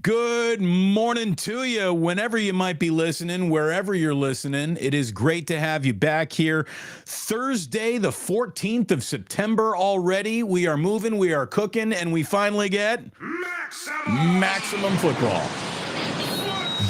Good morning to you, whenever you might be listening, wherever you're listening. It is great to have you back here. Thursday, the 14th of September already. We are moving, we are cooking, and we finally get Maximum Football.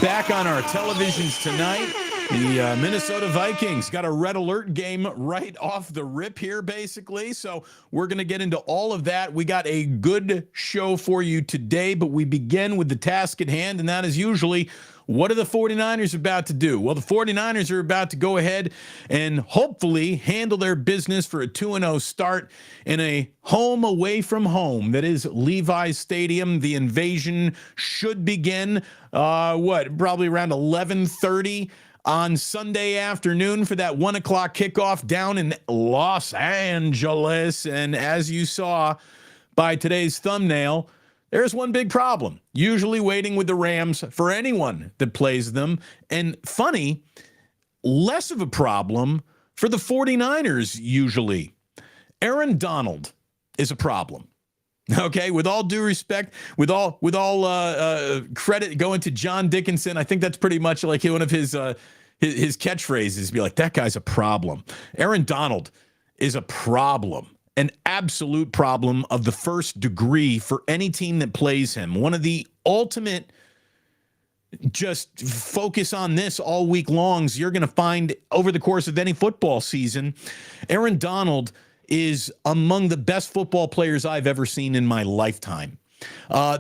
Back on our televisions tonight. The Minnesota Vikings got a red alert game right off the rip here, basically. So we're going to get into all of that. We got a good show for you today, but we begin with the task at hand, and that is usually, what are the 49ers about to do? Well, the 49ers are about to go ahead and hopefully handle their business for a 2-0 start in a home away from home. That is Levi's Stadium. The invasion should begin, probably around 11:30 on Sunday afternoon for that 1 o'clock kickoff down in Los Angeles. And as you saw by today's thumbnail, there's one big problem. Usually waiting with the Rams for anyone that plays them. And funny, less of a problem for the 49ers usually. Aaron Donald is a problem. Okay, with all due respect, with all credit going to John Dickinson, I think that's pretty much like one of his catchphrases. Be like, that guy's a problem. Aaron Donald is a problem, an absolute problem of the first degree for any team that plays him. One of the ultimate, just focus on this all week longs you're going to find over the course of any football season. Aaron Donald is among the best football players I've ever seen in my lifetime.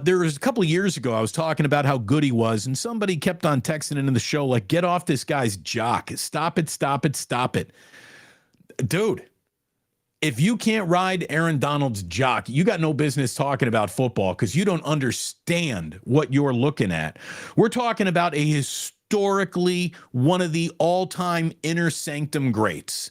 There was a couple of years ago, I was talking about how good he was, and somebody kept on texting into the show, like, get off this guy's jock. Stop it, stop it, stop it. Dude, if you can't ride Aaron Donald's jock, you got no business talking about football because you don't understand what you're looking at. We're talking about a historically one of the all-time inner sanctum greats.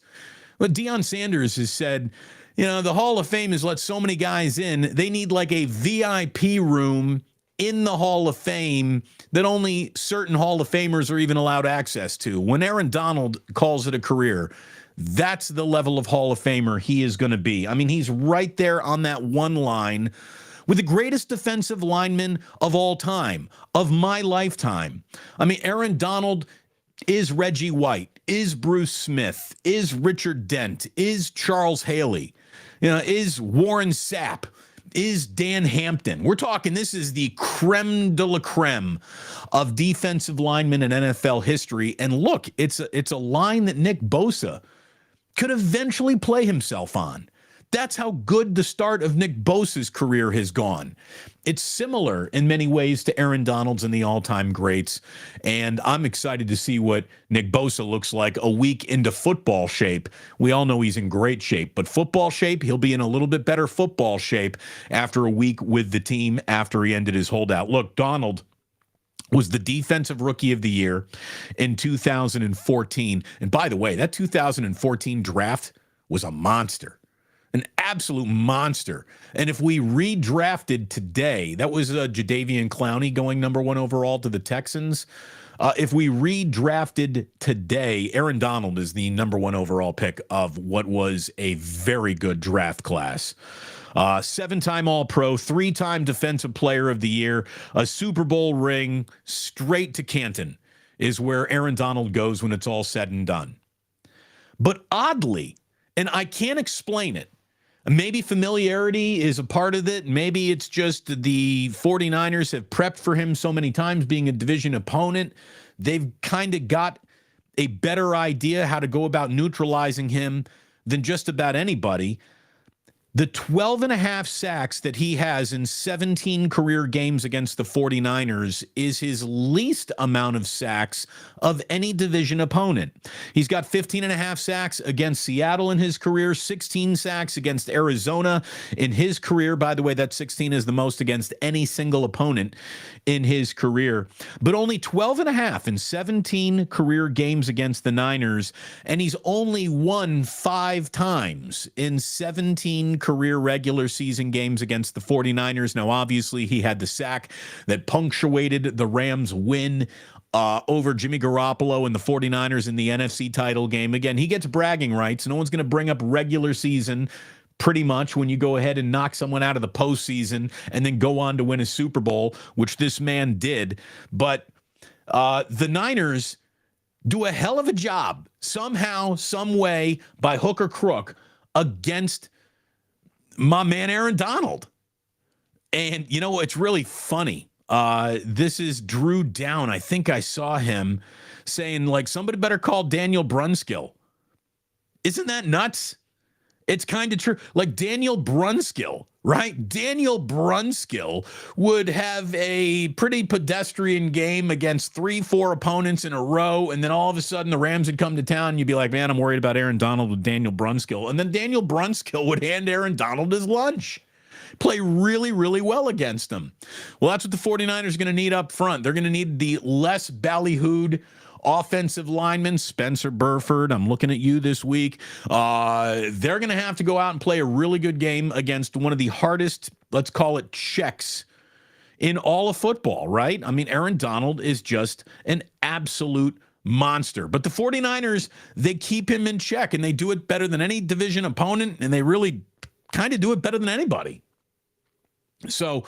But Deion Sanders has said, the Hall of Fame has let so many guys in, they need like a VIP room in the Hall of Fame that only certain Hall of Famers are even allowed access to. When Aaron Donald calls it a career, that's the level of Hall of Famer he is going to be. I mean, he's right there on that one line with the greatest defensive lineman of all time, of my lifetime. I mean, Aaron Donald is Reggie White, is Bruce Smith, is Richard Dent, is Charles Haley, is Warren Sapp, is Dan Hampton. We're talking, this is the creme de la creme of defensive linemen in NFL history. And look, it's a line that Nick Bosa could eventually play himself on. That's how good the start of Nick Bosa's career has gone. It's similar in many ways to Aaron Donald's and the all-time greats, and I'm excited to see what Nick Bosa looks like a week into football shape. We all know he's in great shape, but football shape, he'll be in a little bit better football shape after a week with the team after he ended his holdout. Look, Donald was the defensive rookie of the year in 2014. And by the way, that 2014 draft was a monster. An absolute monster. And if we redrafted today, that was Jadeveon Clowney going number 1 overall to the Texans. If we redrafted today, Aaron Donald is the number 1 overall pick of what was a very good draft class. 7-time All-Pro, 3-time Defensive Player of the Year, a Super Bowl ring, straight to Canton is where Aaron Donald goes when it's all said and done. But oddly, and I can't explain it, maybe familiarity is a part of it. Maybe it's just the 49ers have prepped for him so many times being a division opponent. They've kind of got a better idea how to go about neutralizing him than just about anybody. The 12.5 sacks that he has in 17 career games against the 49ers is his least amount of sacks of any division opponent. He's got 15.5 sacks against Seattle in his career, 16 sacks against Arizona in his career. By the way, that 16 is the most against any single opponent in his career. But only 12.5 in 17 career games against the Niners, and he's only won 5 times in 17 career regular season games against the 49ers. Now, obviously, he had the sack that punctuated the Rams' win over Jimmy Garoppolo and the 49ers in the NFC title game. Again, he gets bragging rights. No one's going to bring up regular season pretty much when you go ahead and knock someone out of the postseason and then go on to win a Super Bowl, which this man did. But the Niners do a hell of a job somehow, some way, by hook or crook, against my man Aaron Donald. And, you know, it's really funny. This is Drew Down. I think I saw him saying, like, somebody better call Daniel Brunskill. Isn't that nuts? It's kind of true. Like Daniel Brunskill, right? Daniel Brunskill would have a pretty pedestrian game against 3-4 opponents in a row, and then all of a sudden the Rams would come to town, and you'd be like, man, I'm worried about Aaron Donald with Daniel Brunskill. And then Daniel Brunskill would hand Aaron Donald his lunch. Play really, really well against them. Well, that's what the 49ers are going to need up front. They're going to need the less ballyhooed offensive lineman, Spencer Burford. I'm looking at you this week. They're going to have to go out and play a really good game against one of the hardest, let's call it, checks in all of football, right? I mean, Aaron Donald is just an absolute monster. But the 49ers, they keep him in check, and they do it better than any division opponent, and they really kind of do it better than anybody. So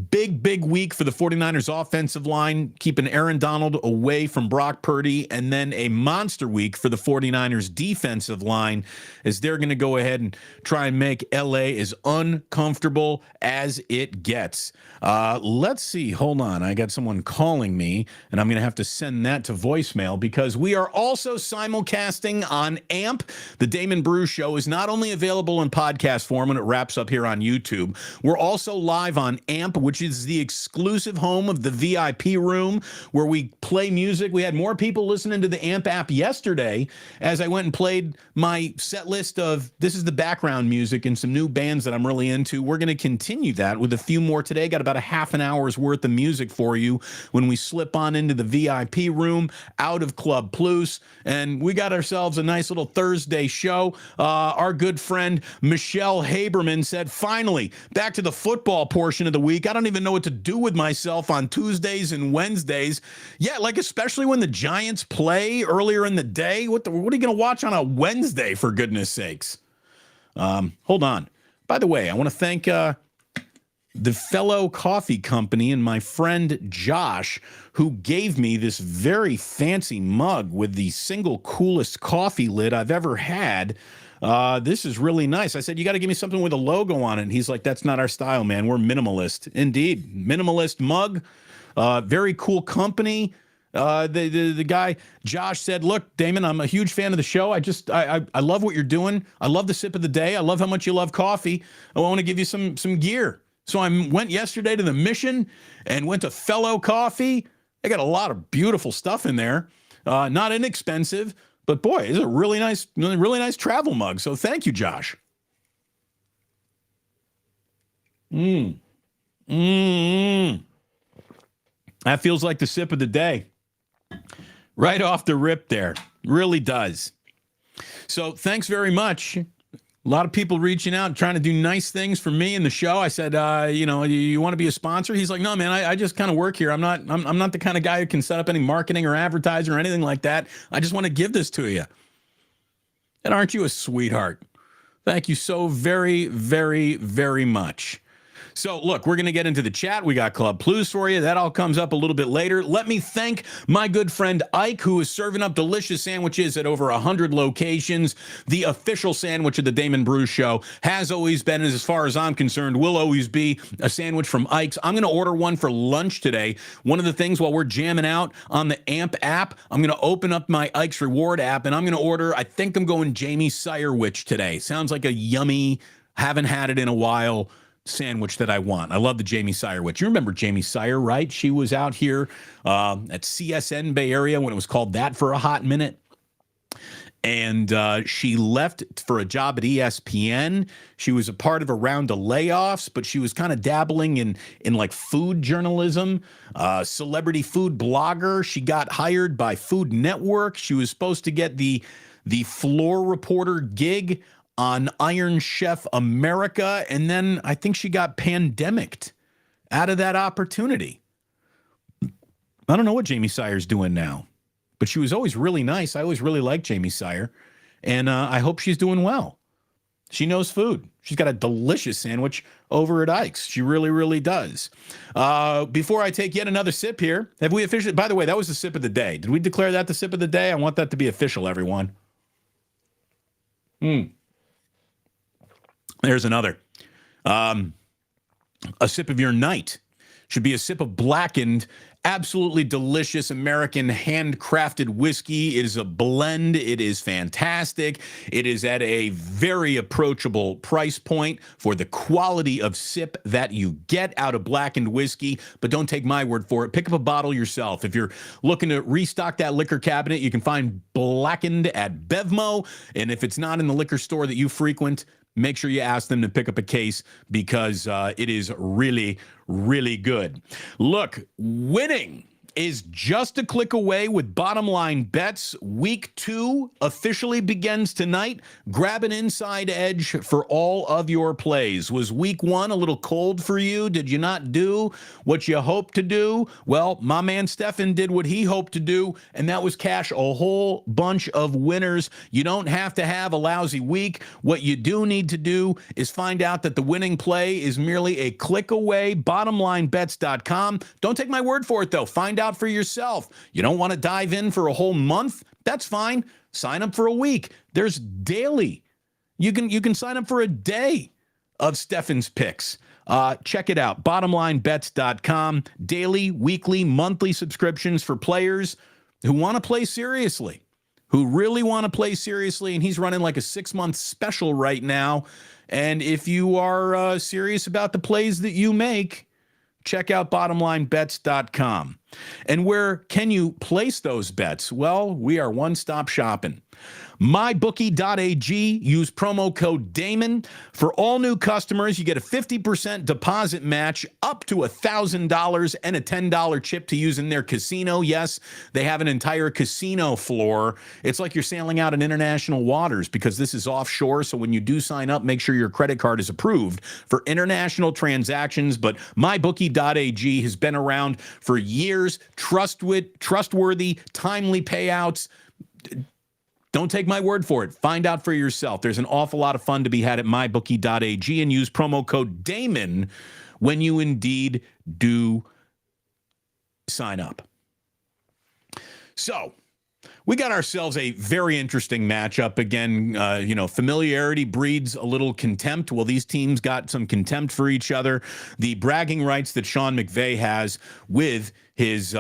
big week for the 49ers offensive line, keeping Aaron Donald away from Brock Purdy, and then a monster week for the 49ers defensive line as they're going to go ahead and try and make LA as uncomfortable as it gets. Let's see. Hold on. I got someone calling me, and I'm going to have to send that to voicemail because we are also simulcasting on AMP. The Damon Brew Show is not only available in podcast form when it wraps up here on YouTube, we're also live on AMP, which is the exclusive home of the VIP room where we play music. We had more people listening to the AMP app yesterday as I went and played my set list of this is the background music and some new bands that I'm really into. We're going to continue that with a few more today. Got about a half an hour's worth of music for you when we slip on into the VIP room out of Club Plus, and we got ourselves a nice little Thursday show. Our good friend Michelle Haberman said, finally, back to the football portion of the week. I don't even know what to do with myself on Tuesdays and Wednesdays. Yeah, like especially when the Giants play earlier in the day. What are you going to watch on a Wednesday, for goodness sakes? Hold on. By the way, I want to thank the fellow coffee company and my friend Josh, who gave me this very fancy mug with the single coolest coffee lid I've ever had. This is really nice. I said, you got to give me something with a logo on it. And he's like, that's not our style, man. We're minimalist. Indeed. Minimalist mug. Very cool company. The guy, Josh, said, look, Damon, I'm a huge fan of the show. I love what you're doing. I love the sip of the day. I love how much you love coffee. I want to give you some gear. So I went yesterday to the Mission and went to Fellow Coffee. They got a lot of beautiful stuff in there. Not inexpensive. But boy, it's a really nice travel mug. So thank you, Josh. That feels like the sip of the day. Right off the rip there. Really does. So thanks very much. A lot of people reaching out, trying to do nice things for me in the show. I said, you want to be a sponsor? He's like, no, man, I just kind of work here. I'm not the kind of guy who can set up any marketing or advertising or anything like that. I just want to give this to you. And aren't you a sweetheart? Thank you so very, very, very much. So, look, we're going to get into the chat. We got Club Plus for you. That all comes up a little bit later. Let me thank my good friend Ike, who is serving up delicious sandwiches at over 100 locations. The official sandwich of the Damon Brew Show has always been, as far as I'm concerned, will always be a sandwich from Ike's. I'm going to order one for lunch today. One of the things while we're jamming out on the AMP app, I'm going to open up my Ike's Reward app, and I'm going to order, I think I'm going Jamie Sirewich today. Sounds like a yummy, haven't had it in a while sandwich that I want. I love the Jamie Sirewich. You remember Jamie Sire, right? She was out here at CSN Bay Area when it was called that for a hot minute. And she left for a job at ESPN. She was a part of a round of layoffs, but she was kind of dabbling in like food journalism, celebrity food blogger. She got hired by Food Network. She was supposed to get the floor reporter gig on Iron Chef America, and then I think she got pandemicked out of that opportunity. I don't know what Jamie Sire's doing now, but she was always really nice. I always really liked Jamie Sire, and I hope she's doing well. She knows food. She's got a delicious sandwich over at Ike's. She really, really does. Before I take yet another sip here, have we officially, by the way, that was the sip of the day. Did we declare that the sip of the day? I want that to be official, everyone. There's another. A sip of your night should be a sip of blackened, absolutely delicious American handcrafted whiskey. It is a blend. It is fantastic. It is at a very approachable price point for the quality of sip that you get out of blackened whiskey. But don't take my word for it. Pick up a bottle yourself. If you're looking to restock that liquor cabinet, you can find blackened at Bevmo. And if it's not in the liquor store that you frequent, make sure you ask them to pick up a case because it is really, really good. Look, winning is just a click away with Bottom Line Bets. Week 2 officially begins tonight. Grab an inside edge for all of your plays. Was week 1 a little cold for you? Did you not do what you hoped to do? Well, my man Stefan did what he hoped to do, and that was cash a whole bunch of winners. You don't have to have a lousy week. What you do need to do is find out that the winning play is merely a click away. BottomLineBets.com. Don't take my word for it, though. Find out for yourself. You don't want to dive in for a whole month? That's fine. Sign up for a week. There's daily. You can sign up for a day of Stefan's picks. Check it out. BottomLineBets.com. Daily, weekly, monthly subscriptions for players who want to play seriously, who really want to play seriously. And he's running like a 6-month special right now. And if you are serious about the plays that you make, check out bottomlinebets.com. And where can you place those bets? Well, we are one-stop shopping. MyBookie.ag, use promo code Damon. For all new customers, you get a 50% deposit match up to $1,000 and a $10 chip to use in their casino. Yes, they have an entire casino floor. It's like you're sailing out in international waters because this is offshore. So when you do sign up, make sure your credit card is approved for international transactions. But MyBookie.ag has been around for years. Trustworthy, timely payouts. Don't take my word for it. Find out for yourself. There's an awful lot of fun to be had at mybookie.ag, and use promo code Damon when you indeed do sign up. So we got ourselves a very interesting matchup. Again, familiarity breeds a little contempt. Well, these teams got some contempt for each other. The bragging rights that Sean McVay has with his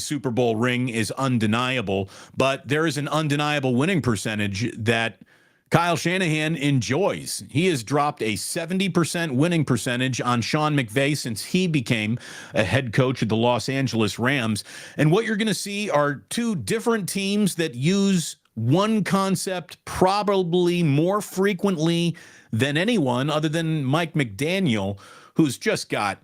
Super Bowl ring is undeniable, but there is an undeniable winning percentage that Kyle Shanahan enjoys. He has dropped a 70% winning percentage on Sean McVay since he became a head coach of the Los Angeles Rams. And what you're going to see are two different teams that use one concept probably more frequently than anyone other than Mike McDaniel, who's just got,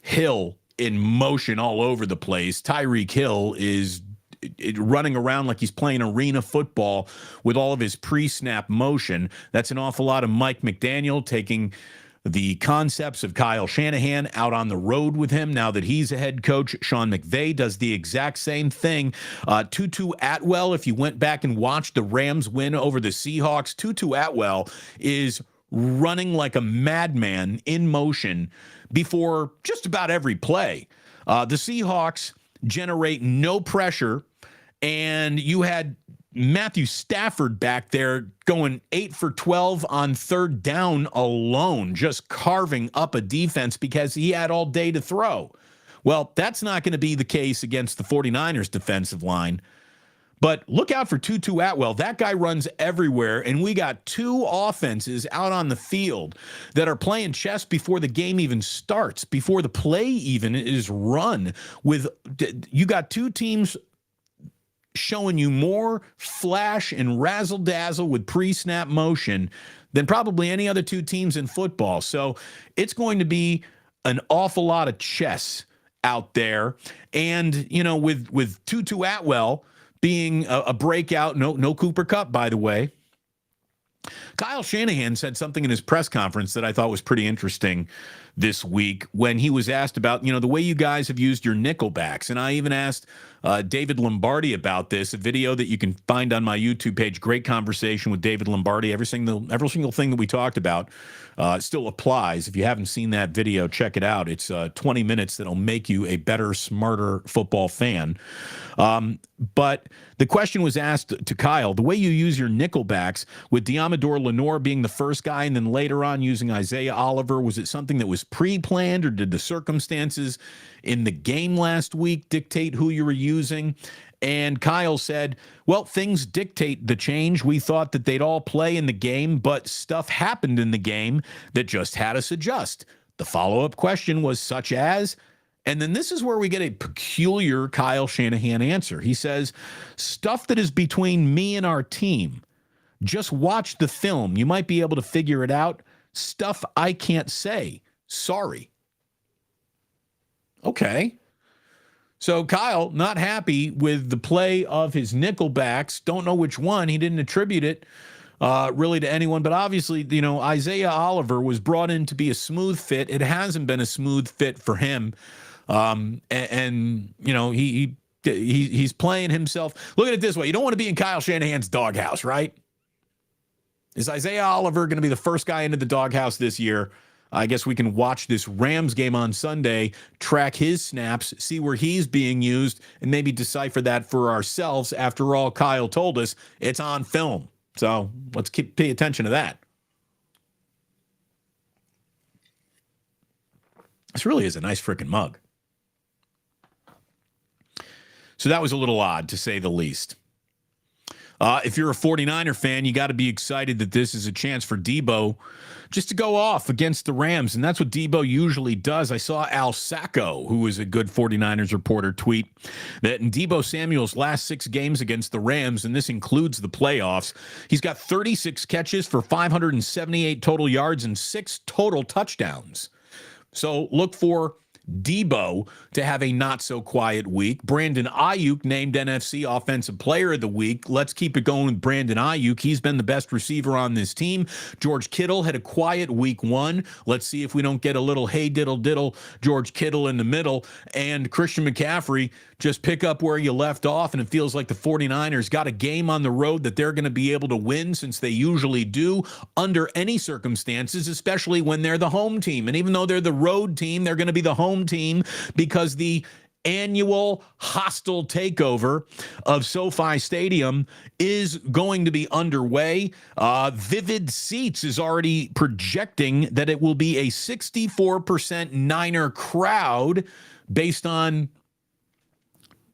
Hill in motion all over the place. Tyreek Hill is running around like he's playing arena football with all of his pre-snap motion. That's an awful lot of Mike McDaniel taking the concepts of Kyle Shanahan out on the road with him. Now that he's a head coach, Sean McVay does the exact same thing. Tutu Atwell, if you went back and watched the Rams win over the Seahawks, Tutu Atwell is running like a madman in motion before just about every play. The Seahawks generate no pressure, and you had Matthew Stafford back there going 8 for 12 on third down alone, just carving up a defense because he had all day to throw. Well, that's not going to be the case against the 49ers defensive line. But look out for Tutu Atwell. That guy runs everywhere, and we got two offenses out on the field that are playing chess before the game even starts, before the play even is run. You got two teams showing you more flash and razzle-dazzle with pre-snap motion than probably any other two teams in football. So it's going to be an awful lot of chess out there. And, with Tutu Atwell being a breakout, no Cooper Kupp, by the way, Kyle Shanahan said something in his press conference that I thought was pretty interesting this week when he was asked about, the way you guys have used your nickelbacks. And I even asked David Lombardi about this, a video that you can find on my YouTube page. Great conversation with David Lombardi. Every single thing that we talked about still applies. If you haven't seen that video, check it out. It's 20 minutes that'll make you a better, smarter football fan. But the question was asked to Kyle, the way you use your nickelbacks with Diamador Lenore being the first guy and then later on using Isaiah Oliver, was it something that was pre-planned or did the circumstances in the game last week dictate who you were using? And Kyle said, well, things dictate the change. We thought that they'd all play in the game, but stuff happened in the game that just had us adjust. The follow-up question was such as, and then this is where we get a peculiar Kyle Shanahan answer. He says, stuff that is between me and our team. Just watch the film. You might be able to figure it out. Stuff I can't say. Sorry. Okay. So Kyle, not happy with the play of his nickelbacks. Don't know which one. He didn't attribute it really to anyone. But obviously, Isaiah Oliver was brought in to be a smooth fit. It hasn't been a smooth fit for him. He's playing himself. Look at it this way. You don't want to be in Kyle Shanahan's doghouse, right? Is Isaiah Oliver going to be the first guy into the doghouse this year? I guess we can watch this Rams game on Sunday, track his snaps, see where he's being used, and maybe decipher that for ourselves. After all, Kyle told us it's on film. So let's pay attention to that. This really is a nice freaking mug. So that was a little odd, to say the least. If you're a 49er fan, you got to be excited that this is a chance for Deebo just to go off against the Rams, and that's what Deebo usually does. I saw Al Sacco, who is a good 49ers reporter, tweet that in Deebo Samuel's last 6 games against the Rams, and this includes the playoffs, he's got 36 catches for 578 total yards and 6 total touchdowns. So look for Deebo to have a not-so-quiet week. Brandon Ayuk named NFC Offensive Player of the Week. Let's keep it going with Brandon Ayuk. He's been the best receiver on this team. George Kittle had a quiet week 1. Let's see if we don't get a little hey diddle diddle George Kittle in the middle. And Christian McCaffrey, just pick up where you left off, and it feels like the 49ers got a game on the road that they're going to be able to win, since they usually do under any circumstances, especially when they're the home team. And even though they're the road team, they're going to be the home team because the annual hostile takeover of SoFi Stadium is going to be underway. Vivid Seats is already projecting that it will be a 64% Niner crowd based on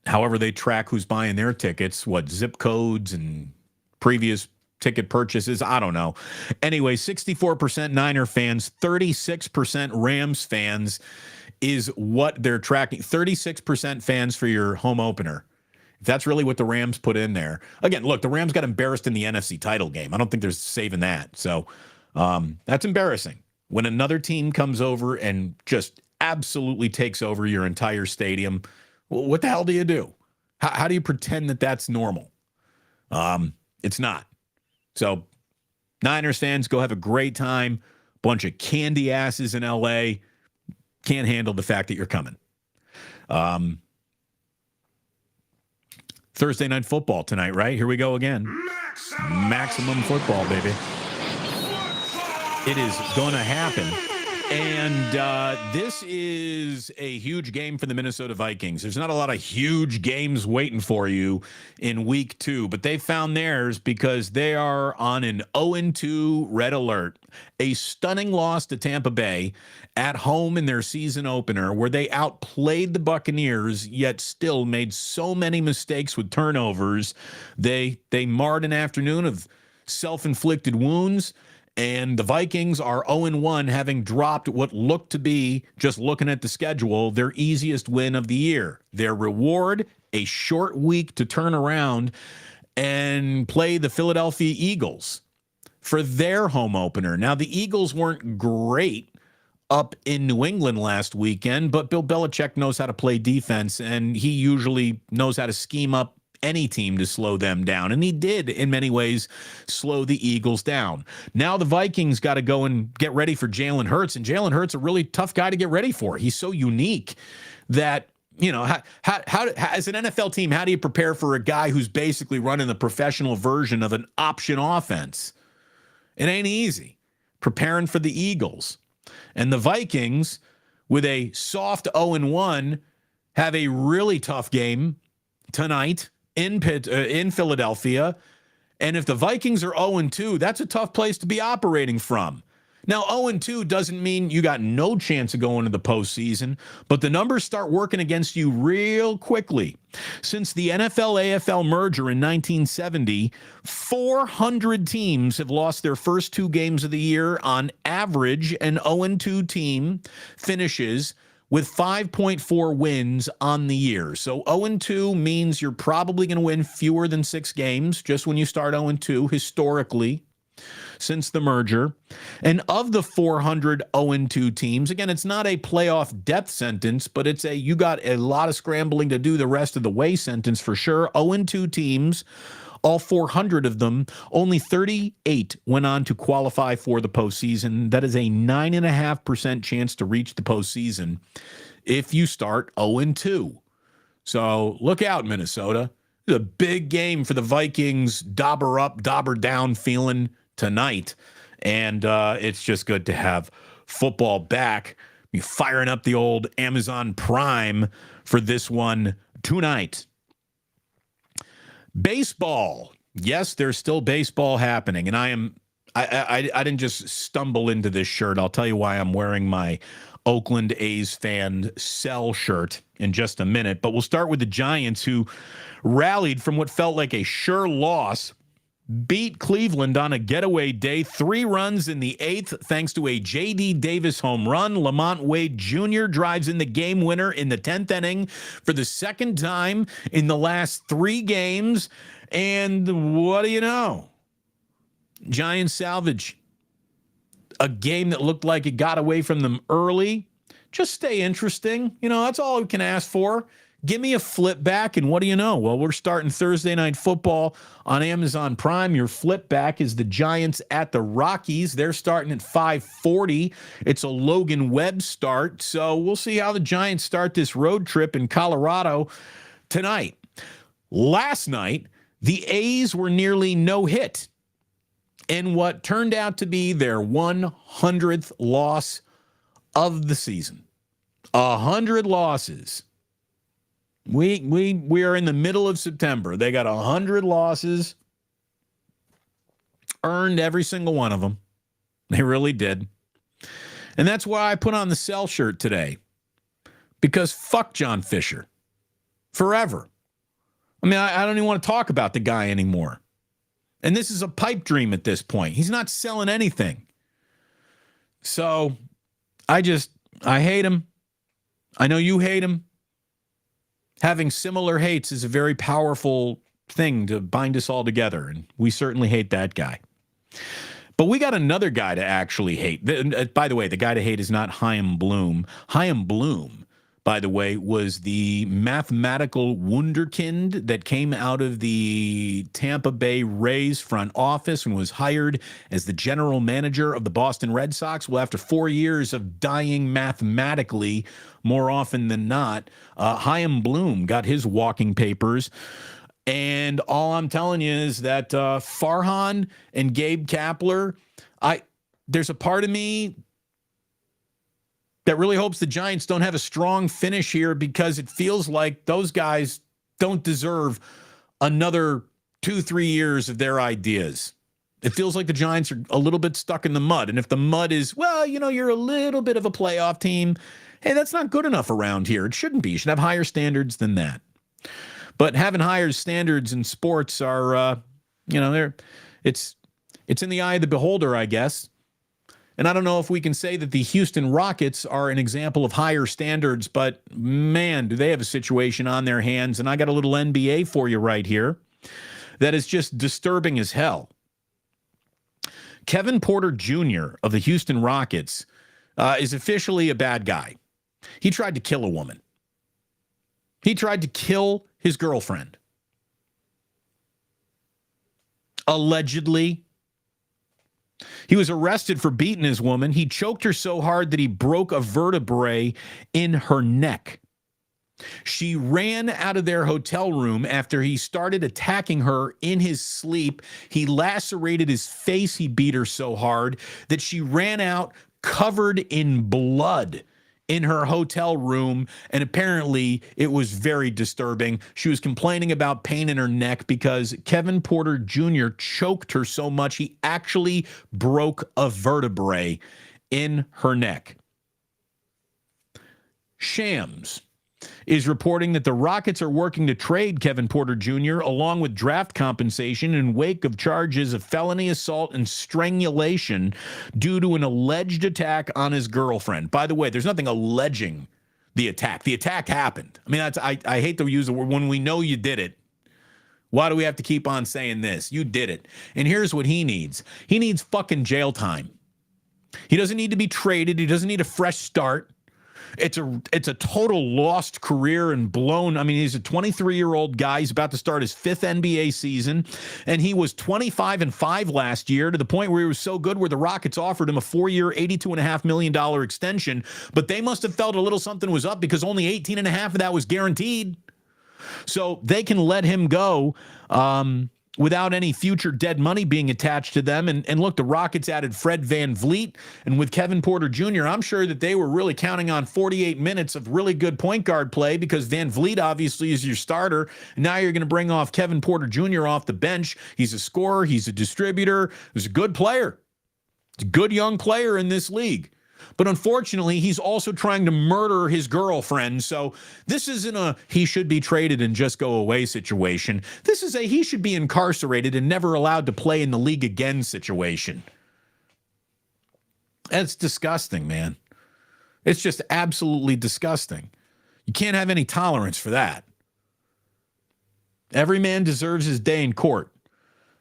however they track who's buying their tickets, what zip codes and previous ticket purchases, I don't know. Anyway, 64% Niner fans, 36% Rams fans is what they're tracking. 36% fans for your home opener. If that's really what the Rams put in there. Again, look, the Rams got embarrassed in the NFC title game. I don't think there's saving that. So that's embarrassing. When another team comes over and just absolutely takes over your entire stadium, what the hell do you do? How do you pretend that that's normal? It's not. So Niners fans, go have a great time. Bunch of candy asses in L.A. Can't handle the fact that you're coming. Thursday Night Football tonight, right? Here we go again. Maximum football, baby. It is going to happen. And this is a huge game for the Minnesota Vikings. There's not a lot of huge games waiting for you in week 2, but they found theirs because they are on an 0-2 red alert. A stunning loss to Tampa Bay at home in their season opener, where they outplayed the Buccaneers, yet still made so many mistakes with turnovers. They marred an afternoon of self-inflicted wounds. And the Vikings are 0-1, having dropped what looked to be, just looking at the schedule, their easiest win of the year. Their reward, a short week to turn around and play the Philadelphia Eagles for their home opener. Now, the Eagles weren't great up in New England last weekend, but Bill Belichick knows how to play defense, and he usually knows how to scheme up any team to slow them down. And he did, in many ways, slow the Eagles down. Now the Vikings got to go and get ready for Jalen Hurts. And Jalen Hurts a really tough guy to get ready for. He's so unique that, how as an NFL team, how do you prepare for a guy who's basically running the professional version of an option offense? It ain't easy. Preparing for the Eagles. And the Vikings, with a soft 0-1, have a really tough game tonight in Philadelphia. And if the Vikings are 0-2, that's a tough place to be operating from. Now, 0-2 doesn't mean you got no chance of going to the postseason, but the numbers start working against you real quickly. Since the NFL-AFL merger in 1970, 400 teams have lost their first 2 games of the year. On average, an 0-2 team finishes with 5.4 wins on the year. So 0-2 means you're probably going to win fewer than 6 games just when you start 0-2 historically since the merger. And of the 400 0-2 teams, again, it's not a playoff death sentence, but it's a you got a lot of scrambling to do the rest of the way sentence for sure. 0-2 teams, all 400 of them, only 38 went on to qualify for the postseason. That is a 9.5% chance to reach the postseason if you start 0-2. So look out, Minnesota. It's a big game for the Vikings, dauber up, dauber down feeling tonight. And it's just good to have football back. Be firing up the old Amazon Prime for this one tonight. Baseball. Yes, there's still baseball happening. And I didn't just stumble into this shirt. I'll tell you why I'm wearing my Oakland A's fan sell shirt in just a minute. But we'll start with the Giants, who rallied from what felt like a sure loss, beat Cleveland on a getaway day, 3 runs in the 8th, thanks to a J.D. Davis home run. Lamont Wade Jr. drives in the game winner in the 10th inning for the second time in the last 3 games. And what do you know? Giants salvage a game that looked like it got away from them early. Just stay interesting. That's all we can ask for. Give me a flip back, and what do you know? Well, we're starting Thursday Night Football on Amazon Prime. Your flip back is the Giants at the Rockies. They're starting at 5:40. It's a Logan Webb start, so we'll see how the Giants start this road trip in Colorado tonight. Last night, the A's were nearly no hit in what turned out to be their 100th loss of the season. 100 losses. We are in the middle of September. They got 100 losses, earned every single one of them. They really did. And that's why I put on the sell shirt today, because fuck John Fisher forever. I mean, I don't even want to talk about the guy anymore. And this is a pipe dream at this point. He's not selling anything. So I hate him. I know you hate him. Having similar hates is a very powerful thing to bind us all together, and we certainly hate that guy. But we got another guy to actually hate. By the way, the guy to hate is not Chaim Bloom. Chaim Bloom, by the way, was the mathematical wunderkind that came out of the Tampa Bay Rays front office and was hired as the general manager of the Boston Red Sox. Well, after 4 years of dying mathematically, more often than not, Chaim Bloom got his walking papers. And all I'm telling you is that Farhan and Gabe Kapler, there's a part of me that really hopes the Giants don't have a strong finish here, because it feels like those guys don't deserve another 2-3 years of their ideas. It feels like the Giants are a little bit stuck in the mud. And if the mud is, well, you're a little bit of a playoff team, hey, that's not good enough around here. It shouldn't be. You should have higher standards than that. But having higher standards in sports are, it's in the eye of the beholder, I guess. And I don't know if we can say that the Houston Rockets are an example of higher standards, but man, do they have a situation on their hands. And I got a little NBA for you right here that is just disturbing as hell. Kevin Porter Jr. of the Houston Rockets is officially a bad guy. He tried to kill a woman. He tried to kill his girlfriend. allegedly. He was arrested for beating his woman. He choked her so hard that he broke a vertebrae in her neck. She ran out of their hotel room after he started attacking her in his sleep. He lacerated his face. He beat her so hard that she ran out covered in blood in her hotel room, and apparently it was very disturbing. She was complaining about pain in her neck because Kevin Porter Jr. choked her so much he actually broke a vertebrae in her neck. Shams is reporting that the Rockets are working to trade Kevin Porter Jr. along with draft compensation in wake of charges of felony assault and strangulation due to an alleged attack on his girlfriend. By the way, there's nothing alleging the attack. The attack happened. I mean, I hate to use the word when we know you did it. Why do we have to keep on saying this? You did it. And here's what he needs. He needs fucking jail time. He doesn't need to be traded. He doesn't need a fresh start. It's a total lost career and blown. I mean, he's a 23-year-old guy. He's about to start his 5th NBA season, and he was 25-5 last year to the point where he was so good where the Rockets offered him a 4-year, $82.5 million extension, but they must have felt a little something was up because only 18.5 of that was guaranteed. So they can let him go without any future dead money being attached to them. And look, the Rockets added Fred VanVleet, and with Kevin Porter Jr., I'm sure that they were really counting on 48 minutes of really good point guard play because VanVleet obviously is your starter. And now you're going to bring off Kevin Porter Jr. off the bench. He's a scorer. He's a distributor. He's a good player. He's a good young player in this league. But unfortunately, he's also trying to murder his girlfriend. So this isn't a he should be traded and just go away situation. This is a he should be incarcerated and never allowed to play in the league again situation. That's disgusting, man. It's just absolutely disgusting. You can't have any tolerance for that. Every man deserves his day in court.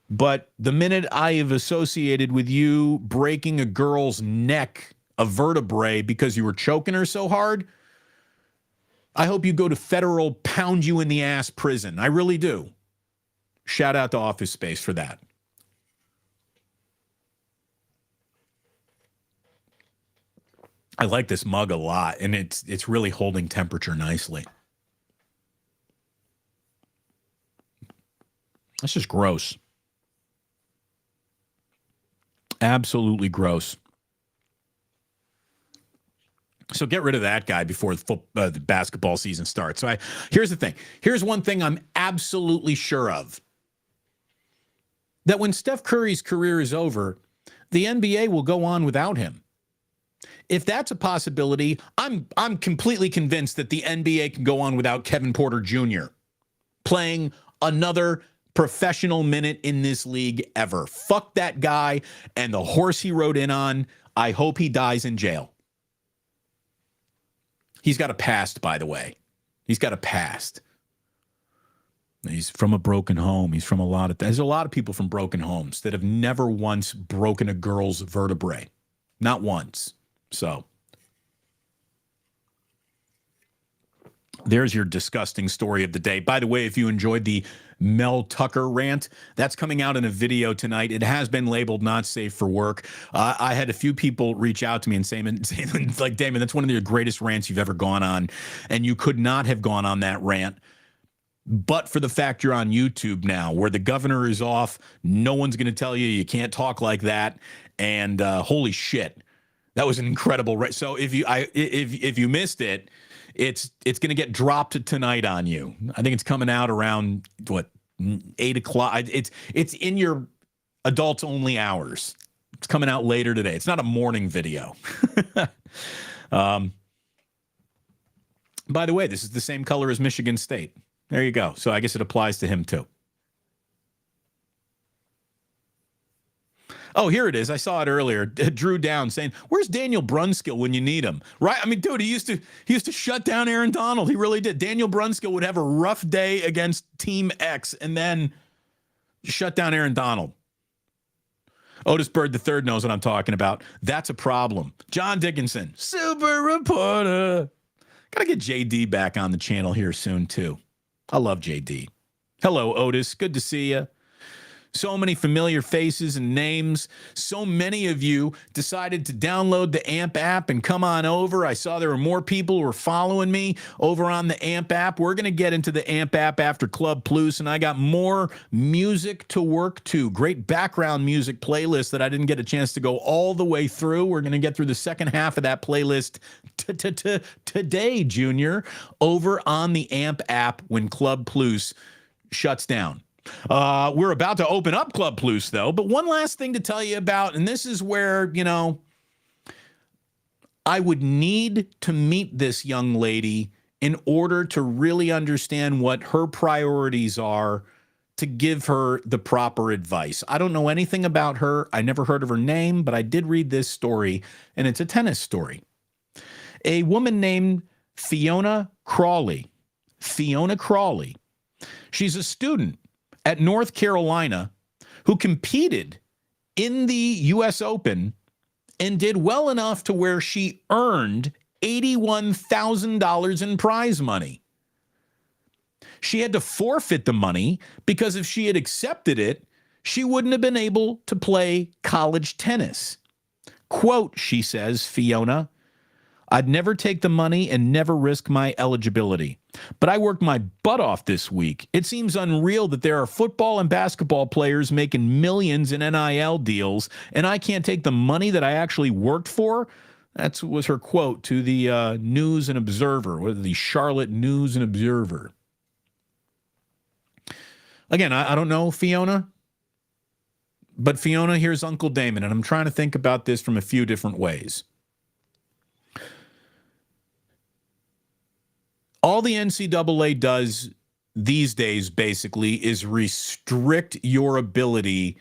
But the minute I have associated with you breaking a girl's neck, a vertebrae, because you were choking her so hard, I hope you go to federal pound you in the ass prison. I really do. Shout out to Office Space for that. I like this mug a lot, and it's really holding temperature nicely. That's just gross. Absolutely gross. So get rid of that guy before the basketball season starts. So here's the thing. Here's one thing I'm absolutely sure of. That when Steph Curry's career is over, the NBA will go on without him. If that's a possibility, I'm completely convinced that the NBA can go on without Kevin Porter Jr. playing another professional minute in this league ever. Fuck that guy and the horse he rode in on. I hope he dies in jail. He's got a past, by the way. He's got a past. He's from a broken home. He's from there's a lot of people from broken homes that have never once broken a girl's vertebrae. Not once. So there's your disgusting story of the day. By the way, if you enjoyed the Mel Tucker rant, that's coming out in a video tonight. It has been labeled not safe for work. I had a few people reach out to me and say, like, Damon, that's one of the greatest rants you've ever gone on. And you could not have gone on that rant but for the fact you're on YouTube now, where the governor is off. No one's going to tell you you can't talk like that. And holy shit, that was an incredible rant. So if you missed it, it's going to get dropped tonight on you. I think it's coming out around 8 o'clock. It's in your adults only hours. It's coming out later today. It's not a morning video. By the way, this is the same color as Michigan State. There you go. So I guess it applies to him too. Oh, here it is. I saw it earlier. Drew Down saying, "Where's Daniel Brunskill when you need him?" Right? I mean, dude, he used to shut down Aaron Donald. He really did. Daniel Brunskill would have a rough day against Team X and then shut down Aaron Donald. Otis Bird III knows what I'm talking about. That's a problem. John Dickinson, super reporter. Got to get JD back on the channel here soon, too. I love JD. Hello, Otis. Good to see you. So many familiar faces and names. So many of you decided to download the AMP app and come on over. I saw there were more people who were following me over on the AMP app. We're going to get into the AMP app after Club Plus, and I got more music to work to. Great background music playlist that I didn't get a chance to go all the way through. We're going to get through the second half of that playlist today, Junior, over on the AMP app when Club Plus shuts down. We're about to open up Club Plus, though. But one last thing to tell you about, and this is where, I would need to meet this young lady in order to really understand what her priorities are to give her the proper advice. I don't know anything about her. I never heard of her name, but I did read this story, and it's a tennis story. A woman named Fiona Crawley. Fiona Crawley. She's a student at North Carolina who competed in the U.S. Open and did well enough to where she earned $81,000 in prize money. She had to forfeit the money because if she had accepted it, she wouldn't have been able to play college tennis. Quote, she says, Fiona, I'd never take the money and never risk my eligibility. But I worked my butt off this week. It seems unreal that there are football and basketball players making millions in NIL deals, and I can't take the money that I actually worked for. That was her quote to the News and Observer, or the Charlotte News and Observer. Again, I don't know Fiona, but Fiona, here's Uncle Damon, and I'm trying to think about this from a few different ways. All the NCAA does these days, basically, is restrict your ability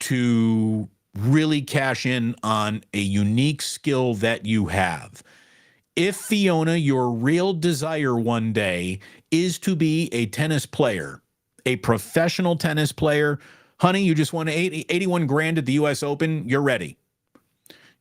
to really cash in on a unique skill that you have. If, Fiona, your real desire one day is to be a tennis player, a professional tennis player, honey, you just won 81 grand at the U.S. Open, you're ready.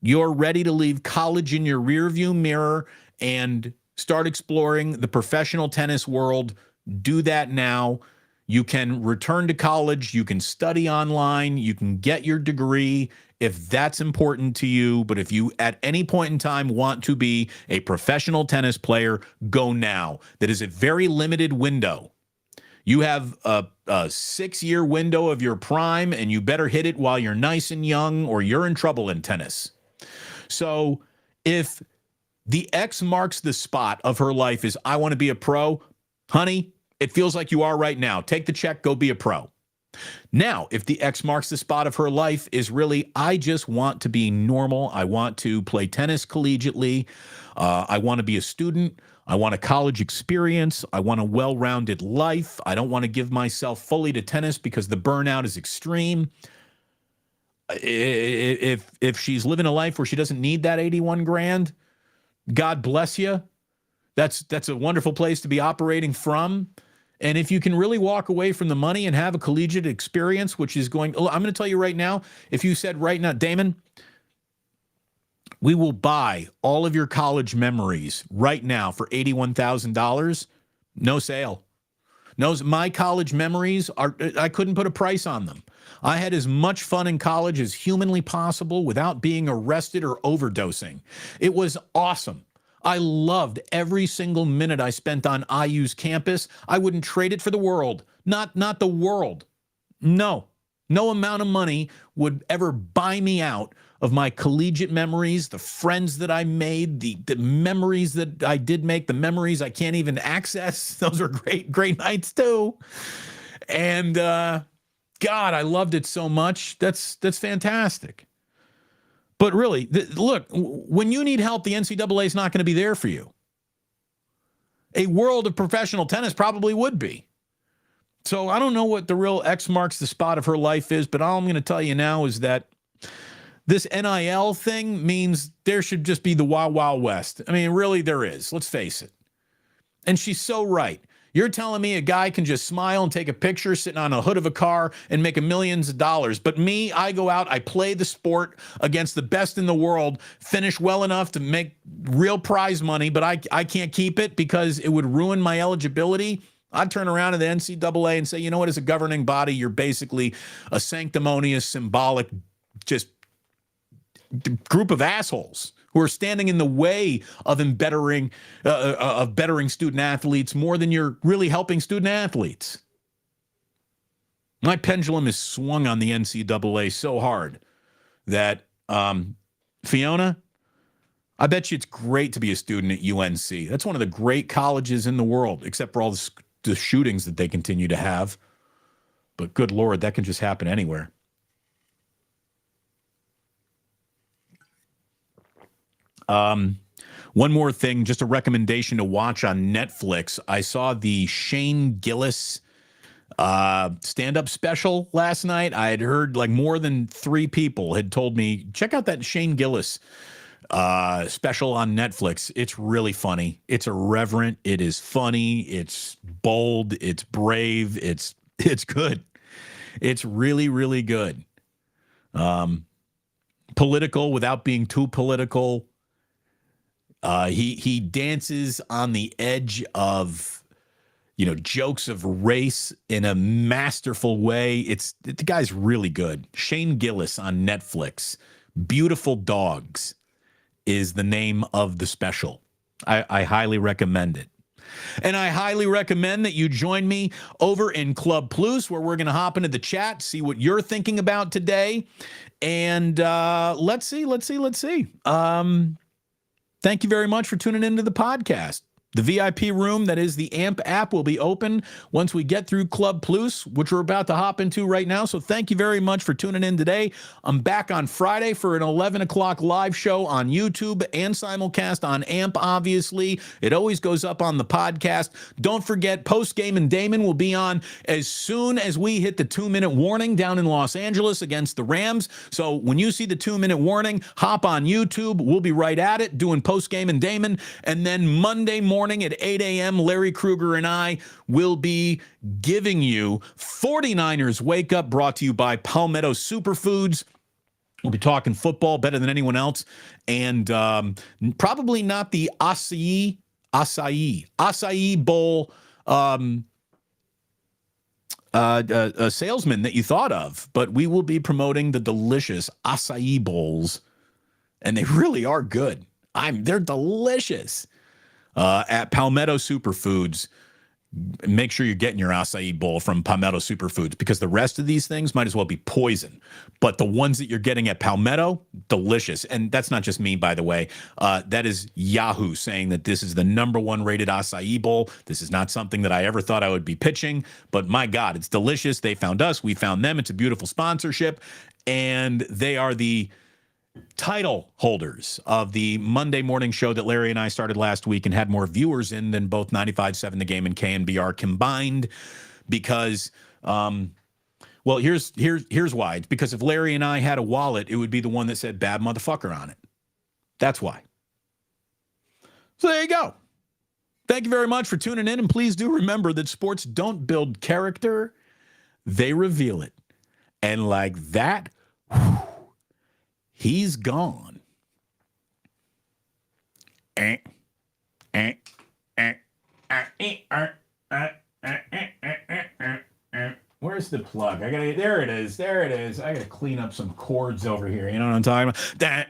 You're ready to leave college in your rearview mirror and start exploring the professional tennis world. Do that now. You can return to college. You can study online. You can get your degree if that's important to you. But if you at any point in time want to be a professional tennis player, go now. That is a very limited window. You have a 6-year window of your prime, and you better hit it while you're nice and young, or you're in trouble in tennis. So if the X marks the spot of her life is, I want to be a pro, honey, it feels like you are right now. Take the check, go be a pro. Now, if the X marks the spot of her life is really, I just want to be normal. I want to play tennis collegiately. I want to be a student. I want a college experience. I want a well-rounded life. I don't want to give myself fully to tennis because the burnout is extreme. If she's living a life where she doesn't need that 81 grand, God bless you. That's a wonderful place to be operating from. And if you can really walk away from the money and have a collegiate experience, which is going, I'm going to tell you right now, if you said right now, Damon, we will buy all of your college memories right now for $81,000, no sale. No, my college memories I couldn't put a price on them. I had as much fun in college as humanly possible without being arrested or overdosing. It was awesome. I loved every single minute I spent on IU's campus. I wouldn't trade it for the world. Not the world. No amount of money would ever buy me out of my collegiate memories, the friends that I made, the memories that I did make, the memories I can't even access. Those are great nights too. And God, I loved it so much. That's fantastic. But really, look, when you need help, the NCAA is not going to be there for you. A world of professional tennis probably would be. So I don't know what the real X marks the spot of her life is, but all I'm going to tell you now is that this NIL thing means there should just be the Wild Wild West. I mean, really, there is. Let's face it. And she's so right. You're telling me a guy can just smile and take a picture sitting on a hood of a car and make millions of dollars. But me, I go out, I play the sport against the best in the world, finish well enough to make real prize money, but I can't keep it because it would ruin my eligibility. I'd turn around to the NCAA and say, you know what, as a governing body, you're basically a sanctimonious, symbolic, just group of assholes who are standing in the way of bettering student athletes more than you're really helping student athletes. My pendulum is swung on the NCAA so hard that, Fiona, I bet you it's great to be a student at UNC. That's one of the great colleges in the world, except for all the shootings that they continue to have. But good Lord, that can just happen anywhere. One more thing, just a recommendation to watch on Netflix. I saw the Shane Gillis stand-up special last night. I had heard like more than 3 people had told me, check out that Shane Gillis special on Netflix. It's really funny. It's irreverent. It is funny. It's bold. It's brave. It's good. It's really, really good. Political without being too political. He dances on the edge of, jokes of race in a masterful way. The guy's really good. Shane Gillis on Netflix. Beautiful Dogs is the name of the special. I highly recommend it. And I highly recommend that you join me over in Club Plus, where we're going to hop into the chat, see what you're thinking about today. And let's see. Thank you very much for tuning into the podcast. The VIP room, that is the AMP app, will be open once we get through Club Plus, which we're about to hop into right now. So thank you very much for tuning in today. I'm back on Friday for an 11 o'clock live show on YouTube and simulcast on AMP, obviously. It always goes up on the podcast. Don't forget, Postgame and Damon will be on as soon as we hit the 2-minute warning down in Los Angeles against the Rams. So when you see the 2-minute warning, hop on YouTube. We'll be right at it doing Postgame and Damon. And then Monday morning at 8 a.m., Larry Krueger and I will be giving you 49ers Wake Up, brought to you by Palmetto Superfoods. We'll be talking football better than anyone else, and probably not the acai bowl a salesman that you thought of, but we will be promoting the delicious acai bowls, and they really are good. They're delicious. At Palmetto Superfoods. Make sure you're getting your acai bowl from Palmetto Superfoods, because the rest of these things might as well be poison. But the ones that you're getting at Palmetto, delicious. And that's not just me, by the way. That is Yahoo saying that this is the #1 rated acai bowl. This is not something that I ever thought I would be pitching, but my God, it's delicious. They found us. We found them. It's a beautiful sponsorship. And they are the title holders of the Monday morning show that Larry and I started last week and had more viewers in than both 95.7 The Game and KNBR combined, because here's why. It's because if Larry and I had a wallet, it would be the one that said bad motherfucker on it. That's why. So there you go. Thank you very much for tuning in, and please do remember that sports don't build character, they reveal it. And like that, he's gone. Where's the plug? There it is. I gotta clean up some chords over here. You know what I'm talking about?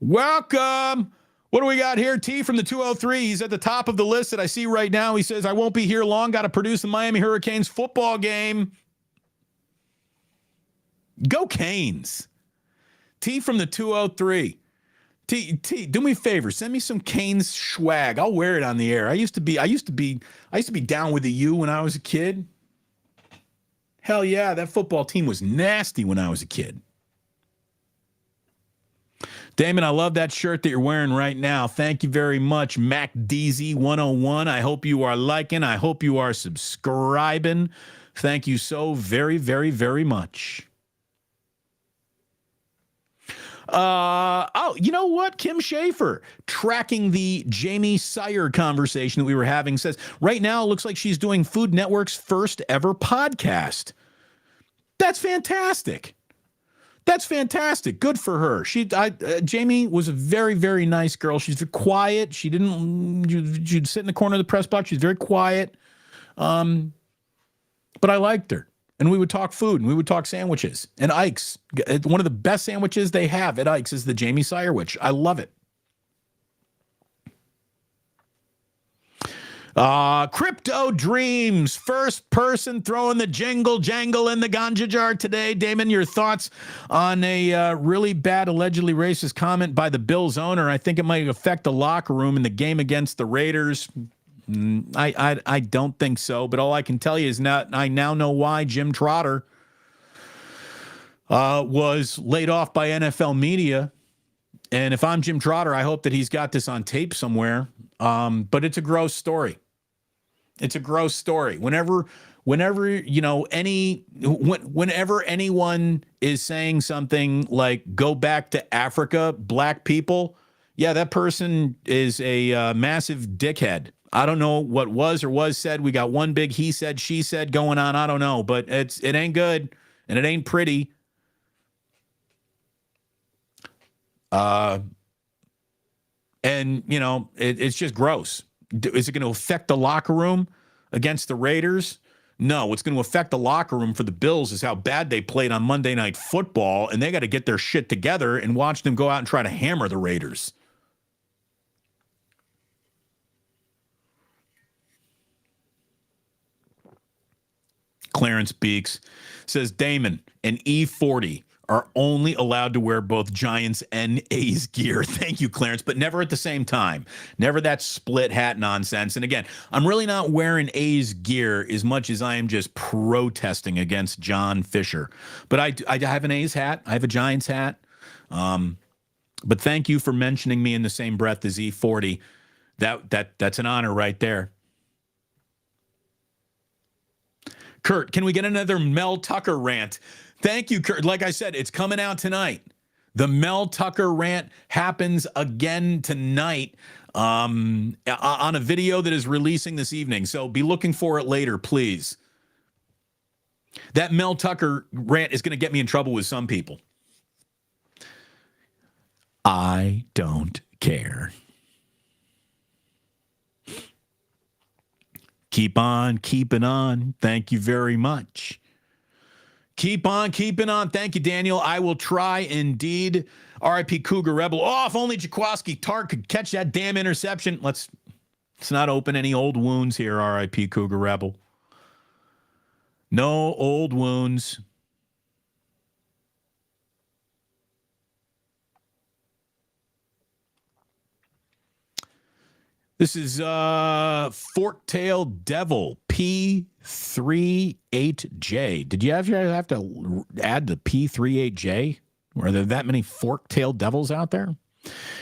Welcome. What do we got here? T from the 203. He's at the top of the list that I see right now. He says, I won't be here long. Got to produce the Miami Hurricanes football game. Go Canes. T from the 203. T, do me a favor. Send me some Canes swag. I'll wear it on the air. I used to be down with the U when I was a kid. Hell yeah, that football team was nasty when I was a kid. Damon, I love that shirt that you're wearing right now. Thank you very much, MacDeezy101. I hope you are liking. I hope you are subscribing. Thank you so very, very, very much. You know what? Kim Schaefer, tracking the Jamie Sire conversation that we were having, says, right now it looks like she's doing Food Network's first ever podcast. That's fantastic. That's fantastic. Good for her. Jamie was a very, very nice girl. She's quiet. She'd sit in the corner of the press box. She's very quiet. But I liked her. And we would talk food, and we would talk sandwiches. And Ike's, one of the best sandwiches they have at Ike's is the Jamie Sirewich. I love it. Crypto Dreams, first person throwing the jingle jangle in the ganja jar today. Damon, your thoughts on a really bad, allegedly racist comment by the Bills owner? I think it might affect the locker room in the game against the Raiders. I don't think so, but all I can tell you is I now know why Jim Trotter was laid off by NFL media. And if I'm Jim Trotter, I hope that he's got this on tape somewhere. But it's a gross story. It's a gross story. Whenever anyone is saying something like "go back to Africa," black people, yeah, that person is a massive dickhead. I don't know what was said. We got one big he said, she said going on. I don't know, but it ain't good and it ain't pretty. And it's just gross. Is it going to affect the locker room against the Raiders? No, what's going to affect the locker room for the Bills is how bad they played on Monday Night Football, and they got to get their shit together and watch them go out and try to hammer the Raiders. Clarence Beeks says, Damon, an E40 are only allowed to wear both Giants and A's gear. Thank you, Clarence, but never at the same time. Never that split hat nonsense. And again, I'm really not wearing A's gear as much as I am just protesting against John Fisher. But I have an A's hat. I have a Giants hat. But thank you for mentioning me in the same breath as E40. That's an honor right there. Kurt, can we get another Mel Tucker rant? Thank you, Kurt. Like I said, it's coming out tonight. The Mel Tucker rant happens again tonight on a video that is releasing this evening. So be looking for it later, please. That Mel Tucker rant is going to get me in trouble with some people. I don't care. Keep on keeping on. Thank you very much. Keep on keeping on. Thank you, Daniel. I will try indeed. RIP Cougar Rebel. Oh, if only Jaquaski Tart could catch that damn interception. Let's not open any old wounds here, RIP Cougar Rebel. No old wounds. This is Fork-Tail Devil P38J. Did you have to add the P38J? Are there that many Fork-Tail Devils out there?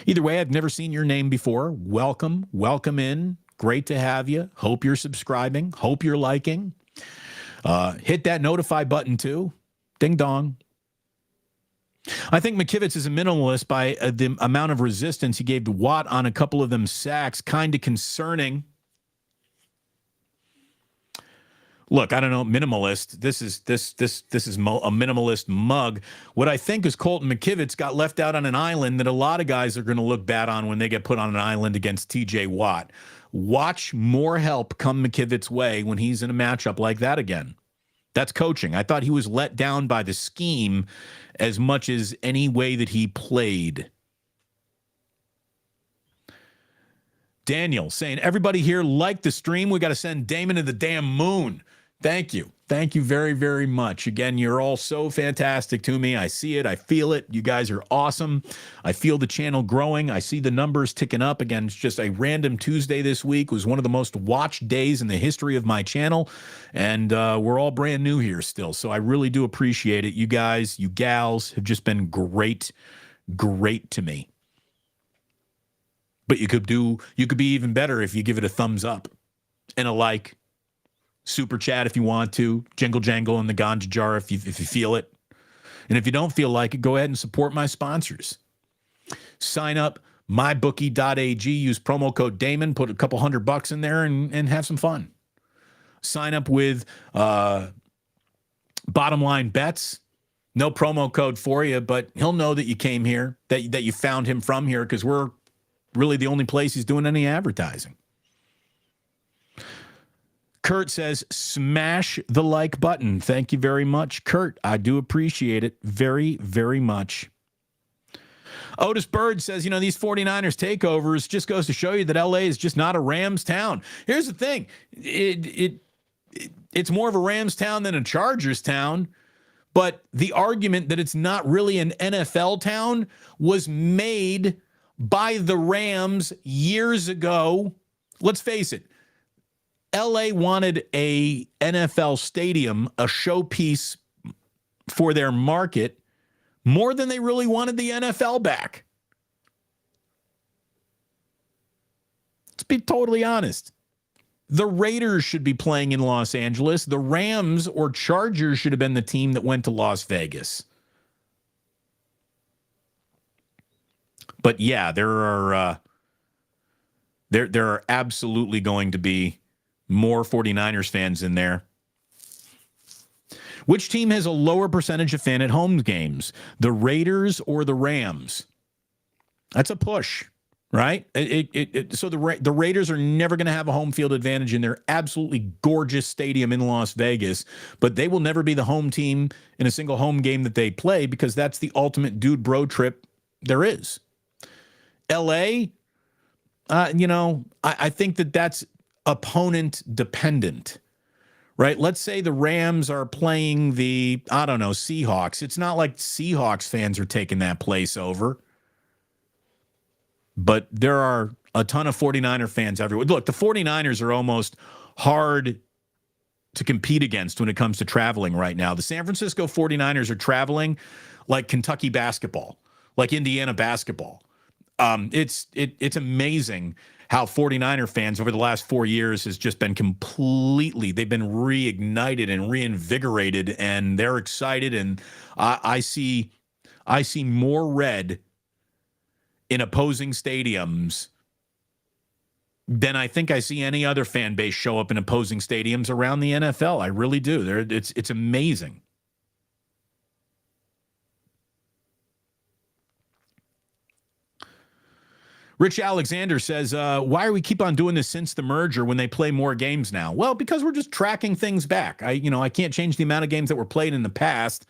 Either way, I've never seen your name before. Welcome in. Great to have you. Hope you're subscribing. Hope you're liking. Hit that notify button too. Ding dong. I think McKivitz is a minimalist by the amount of resistance he gave to Watt on a couple of them sacks. Kind of concerning. Look, I don't know, minimalist. This is a minimalist mug. What I think is Colton McKivitz got left out on an island that a lot of guys are going to look bad on when they get put on an island against TJ Watt. Watch more help come McKivitz's way when he's in a matchup like that again. That's coaching. I thought he was let down by the scheme as much as any way that he played. Daniel saying, everybody here like the stream. We got to send Damon to the damn moon. Thank you. Thank you very, very much. Again, you're all so fantastic to me. I see it. I feel it. You guys are awesome. I feel the channel growing. I see the numbers ticking up. Again, it's just a random Tuesday this week. It was one of the most watched days in the history of my channel. And we're all brand new here still. So I really do appreciate it. You guys, you gals have just been great to me. But you could be even better if you give it a thumbs up and a like. Super chat if you want to. Jingle jangle in the ganja jar if you feel it. And if you don't feel like it, go ahead and support my sponsors. Sign up, mybookie.ag. Use promo code Damon. Put a couple $100 in there and have some fun. Sign up with Bottom Line Bets. No promo code for you, but he'll know that you came here, that you found him from here, because we're really the only place he's doing any advertising. Kurt says, smash the like button. Thank you very much, Kurt. I do appreciate it very, very much. Otis Bird says, these 49ers takeovers just goes to show you that LA is just not a Rams town. Here's the thing. It's more of a Rams town than a Chargers town. But the argument that it's not really an NFL town was made by the Rams years ago. Let's face it. LA wanted a NFL stadium, a showpiece for their market, more than they really wanted the NFL back. Let's be totally honest. The Raiders should be playing in Los Angeles. The Rams or Chargers should have been the team that went to Las Vegas. But yeah, there are absolutely going to be more 49ers fans in there. Which team has a lower percentage of fan at home games, the Raiders or the Rams? That's a push. Right? So the Raiders are never going to have a home field advantage in their absolutely gorgeous stadium in Las Vegas, but they will never be the home team in a single home game that they play, because that's the ultimate dude bro trip there is. LA, I think that's opponent dependent, right? Let's say the Rams are playing the, Seahawks. It's not like Seahawks fans are taking that place over. But there are a ton of 49er fans everywhere. Look, the 49ers are almost hard to compete against when it comes to traveling right now. The San Francisco 49ers are traveling like Kentucky basketball, like Indiana basketball. It's amazing how 49er fans over the last 4 years has just been they've been reignited and reinvigorated, and they're excited. And I see more red in opposing stadiums than I think I see any other fan base show up in opposing stadiums around the NFL. I really do. It's amazing. Rich Alexander says, why are we keep on doing this since the merger when they play more games now? Well, because we're just tracking things back. I can't change the amount of games that were played in the past.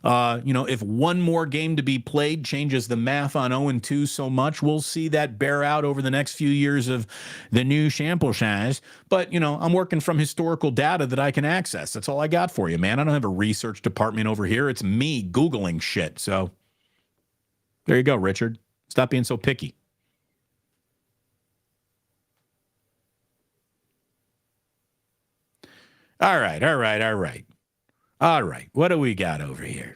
If one more game to be played changes the math on 0-2 so much, we'll see that bear out over the next few years of the new sample size. But, I'm working from historical data that I can access. That's all I got for you, man. I don't have a research department over here. It's me Googling shit. So there you go, Richard. Stop being so picky. All right. What do we got over here?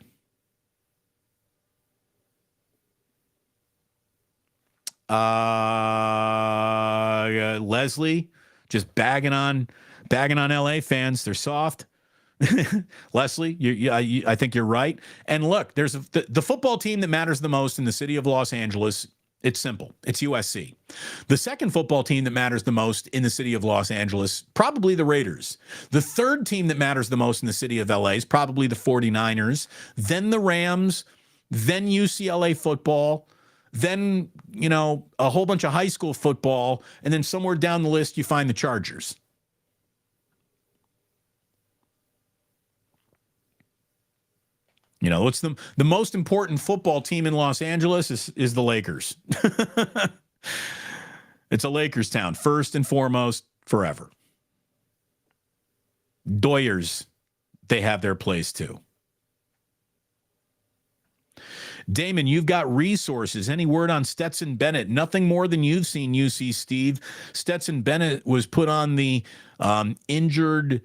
Leslie just bagging on LA fans. They're soft. Leslie, I think you're right. And look, there's the football team that matters the most in the city of Los Angeles. It's simple. It's USC. The second football team that matters the most in the city of Los Angeles, probably the Raiders. The third team that matters the most in the city of LA is probably the 49ers, then the Rams, then UCLA football, then, a whole bunch of high school football, and then somewhere down the list you find the Chargers. What's the most important football team in Los Angeles is the Lakers. It's a Lakers town, first and foremost, forever. Doyers, they have their place too. Damon, you've got resources. Any word on Stetson Bennett? Nothing more than you've seen, UC Steve. Stetson Bennett was put on the injured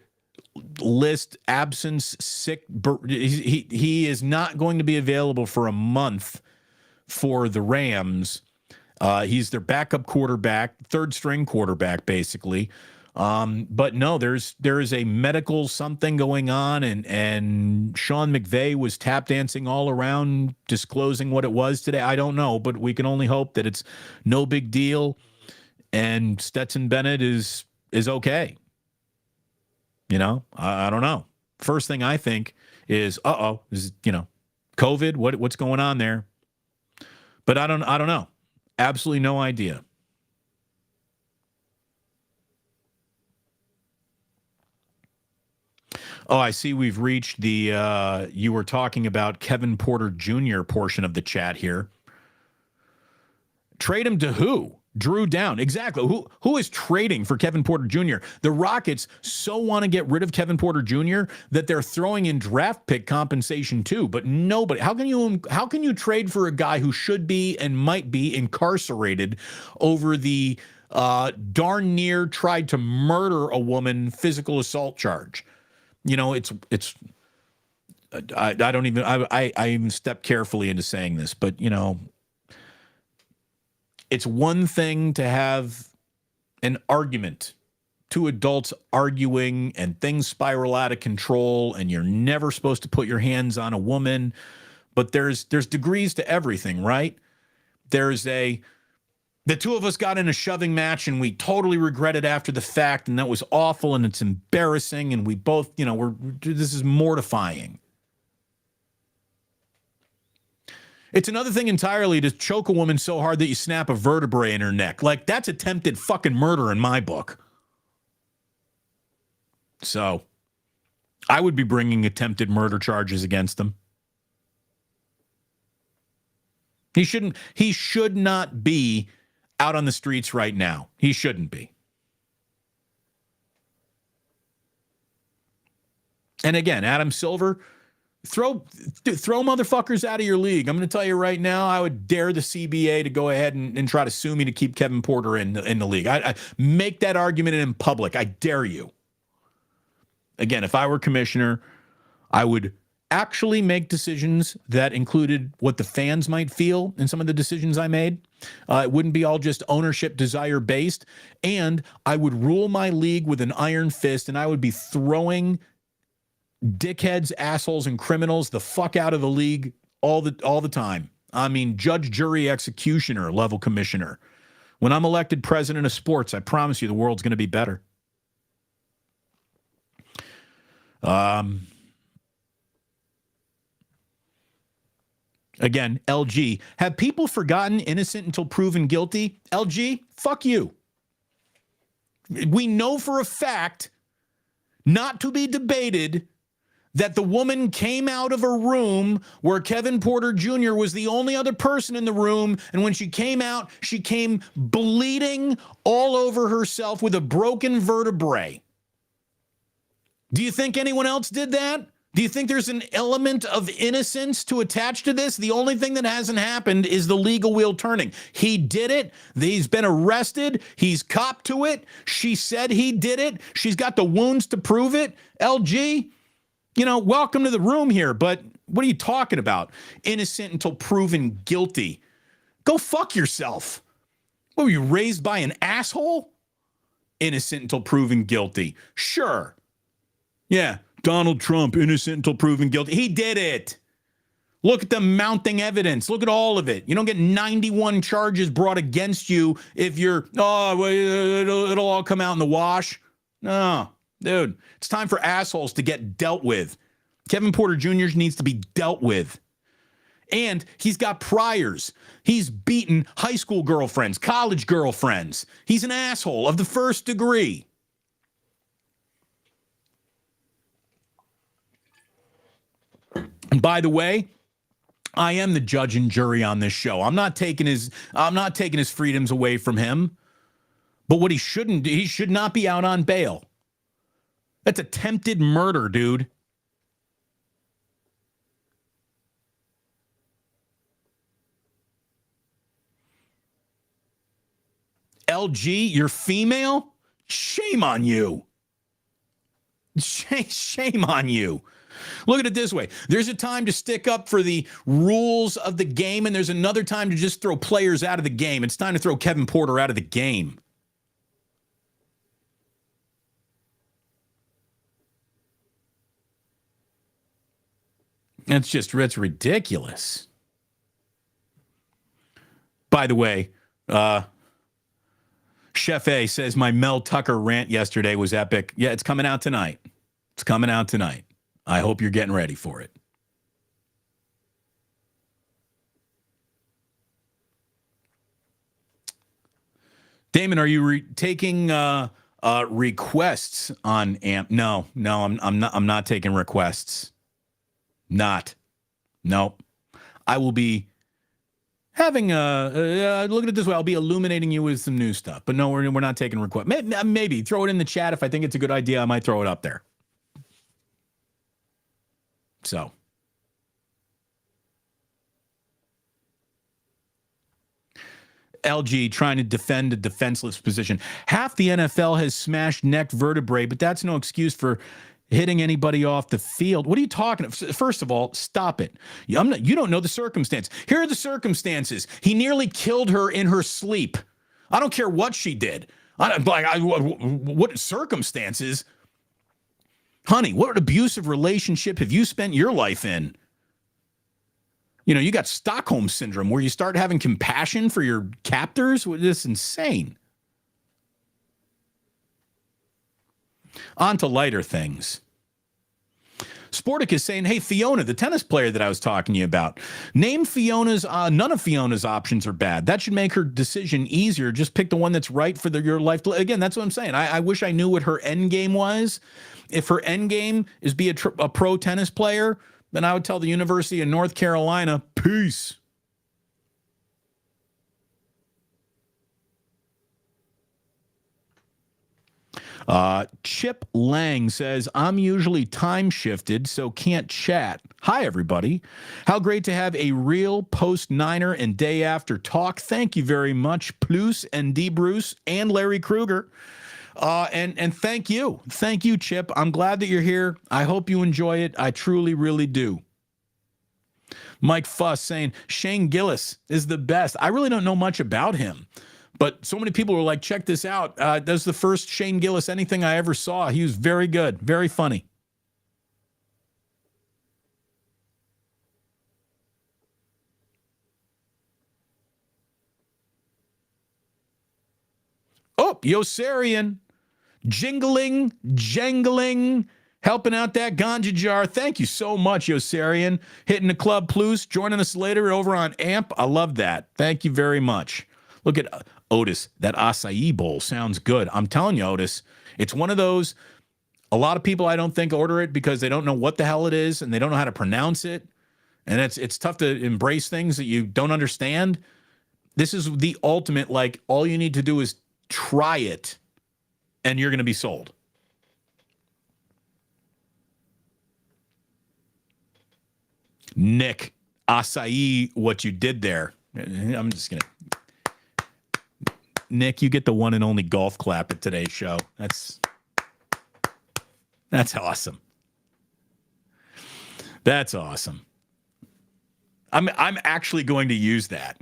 list, absence, sick. He is not going to be available for a month for the Rams. He's their backup quarterback, third string quarterback, basically. But no, there is a medical something going on, and Sean McVay was tap dancing all around disclosing what it was today. I don't know, but we can only hope that it's no big deal and Stetson Bennett is okay. I don't know. First thing I think is, COVID, what's going on there? But I don't know. Absolutely no idea. Oh, I see we've reached the you were talking about Kevin Porter Jr. portion of the chat here. Trade him to who? Drew Down. Exactly. Who is trading for Kevin Porter Jr.? The Rockets so want to get rid of Kevin Porter Jr. that they're throwing in draft pick compensation too. But nobody. How can you trade for a guy who should be and might be incarcerated over the darn near tried to murder a woman physical assault charge? You know, it's. I don't even. I even step carefully into saying this, but you know. It's one thing to have an argument, two adults arguing and things spiral out of control and you're never supposed to put your hands on a woman, but there's degrees to everything, right? The two of us got in a shoving match and we totally regret it after the fact and that was awful and it's embarrassing and we both, you know, this is mortifying. It's another thing entirely to choke a woman so hard that you snap a vertebrae in her neck. Like, that's attempted fucking murder in my book. So, I would be bringing attempted murder charges against them. He should not be out on the streets right now. He shouldn't be. And again, Adam Silver, throw motherfuckers out of your league. I'm going to tell you right now, I would dare the CBA to go ahead and try to sue me to keep Kevin Porter in the league. I make that argument in public. I dare you. Again, if I were commissioner, I would actually make decisions that included what the fans might feel in some of the decisions I made. It wouldn't be all just ownership desire based. And I would rule my league with an iron fist, and I would be throwing dickheads, assholes, and criminals the fuck out of the league all the time. I mean, judge, jury, executioner level commissioner. When I'm elected president of sports, I promise you the world's going to be better. Again, LG, have people forgotten innocent until proven guilty? LG, fuck you. We know for a fact, not to be debated, that the woman came out of a room where Kevin Porter Jr. was the only other person in the room, and when she came out, she came bleeding all over herself with a broken vertebrae. Do you think anyone else did that? Do you think there's an element of innocence to attach to this? The only thing that hasn't happened is the legal wheel turning. He did it. He's been arrested. He's copped to it. She said he did it. She's got the wounds to prove it. LG, you know, welcome to the room here, but what are you talking about? Innocent until proven guilty. Go fuck yourself. What, were you raised by an asshole? Innocent until proven guilty. Sure. Yeah, Donald Trump, innocent until proven guilty. He did it. Look at the mounting evidence. Look at all of it. You don't get 91 charges brought against you if you're, it'll all come out in the wash. No. Dude, it's time for assholes to get dealt with. Kevin Porter Jr. needs to be dealt with. And he's got priors. He's beaten high school girlfriends, college girlfriends. He's an asshole of the first degree. And by the way, I am the judge and jury on this show. I'm not taking his freedoms away from him. But what he shouldn't do, he should not be out on bail. That's attempted murder, dude. LG, you're female? Shame on you. Shame on you. Look at it this way. There's a time to stick up for the rules of the game, and there's another time to just throw players out of the game. It's time to throw Kevin Porter out of the game. It's ridiculous. By the way, Chef A says my Mel Tucker rant yesterday was epic. Yeah, it's coming out tonight. I hope you're getting ready for it. Damon, are you taking requests on AMP? No, I'm not. I'm not taking requests. Not. Nope. I will be having look at it this way. I'll be illuminating you with some new stuff. But no, we're not taking requests. Maybe throw it in the chat if I think it's a good idea. I might throw it up there. So. LG trying to defend a defenseless position. Half the NFL has smashed neck vertebrae, but that's no excuse for hitting anybody off the field. What are you talking about? First of all, stop it. You don't know the circumstance. Here are the circumstances. He nearly killed her in her sleep. I don't care what she did. What circumstances? Honey, what abusive relationship have you spent your life in? You got Stockholm syndrome where you start having compassion for your captors. This is insane. On to lighter things. Sportic is saying, hey, Fiona, the tennis player that I was talking to you about, name Fiona's, none of Fiona's options are bad. That should make her decision easier. Just pick the one that's right for your life. Again, that's what I'm saying. I wish I knew what her end game was. If her end game is be a pro tennis player, then I would tell the University of North Carolina, peace. Chip Lang says, I'm usually time shifted, so can't chat. Hi, everybody. How great to have a real post-Niner and day after talk. Thank you very much, Plus and D. Bruce and Larry Kruger. And thank you. Thank you, Chip. I'm glad that you're here. I hope you enjoy it. I truly, really do. Mike Fuss saying, Shane Gillis is the best. I really don't know much about him, but so many people were like, check this out. That's the first Shane Gillis anything I ever saw. He was very good, very funny. Oh, Yosarian. Jangling, helping out that ganja jar. Thank you so much, Yosarian. Hitting the club plus, joining us later over on AMP. I love that. Thank you very much. Look at Otis. That acai bowl sounds good. I'm telling you, Otis, it's one of those, a lot of people I don't think order it because they don't know what the hell it is and they don't know how to pronounce it. And it's tough to embrace things that you don't understand. This is the ultimate, like, all you need to do is try it and you're going to be sold. Nick, acai, what you did there. I'm just going to. Nick, you get the one and only golf clap at today's show. That's awesome. That's awesome. I'm actually going to use that.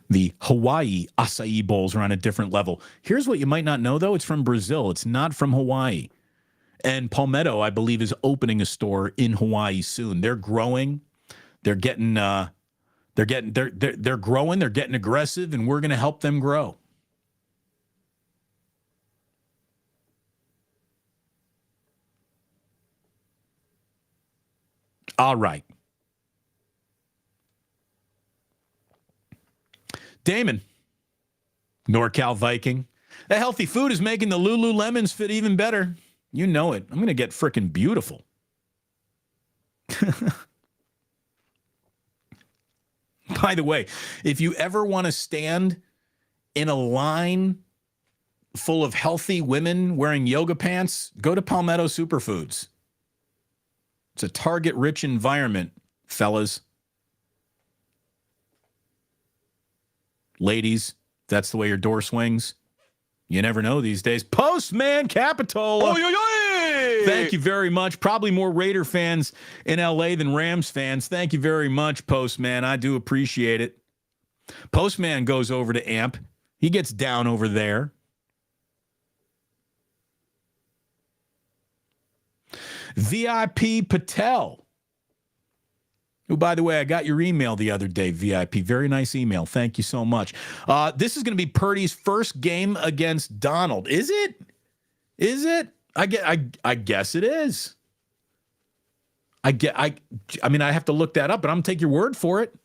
The Hawaii acai bowls are on a different level. Here's what you might not know, though. It's from Brazil. It's not from Hawaii. And Palmetto, I believe, is opening a store in Hawaii soon. They're growing. They're growing. They're getting aggressive, and we're going to help them grow. All right. Damon, NorCal Viking. The healthy food is making the Lululemons fit even better. You know it. I'm going to get frickin' beautiful. By the way, if you ever want to stand in a line full of healthy women wearing yoga pants, go to Palmetto Superfoods. It's a target-rich environment, fellas. Ladies, that's the way your door swings. You never know these days. Postman Capital. Thank you very much. Probably more Raider fans in LA than Rams fans. Thank you very much, Postman. I do appreciate it. Postman goes over to AMP. He gets down over there. VIP Patel. Who, by the way, I got your email the other day, VIP. Very nice email. Thank you so much. This is going to be Purdy's first game against Donald. Is it? Is it? I guess it is. I mean, I have to look that up, but I'm going to take your word for it.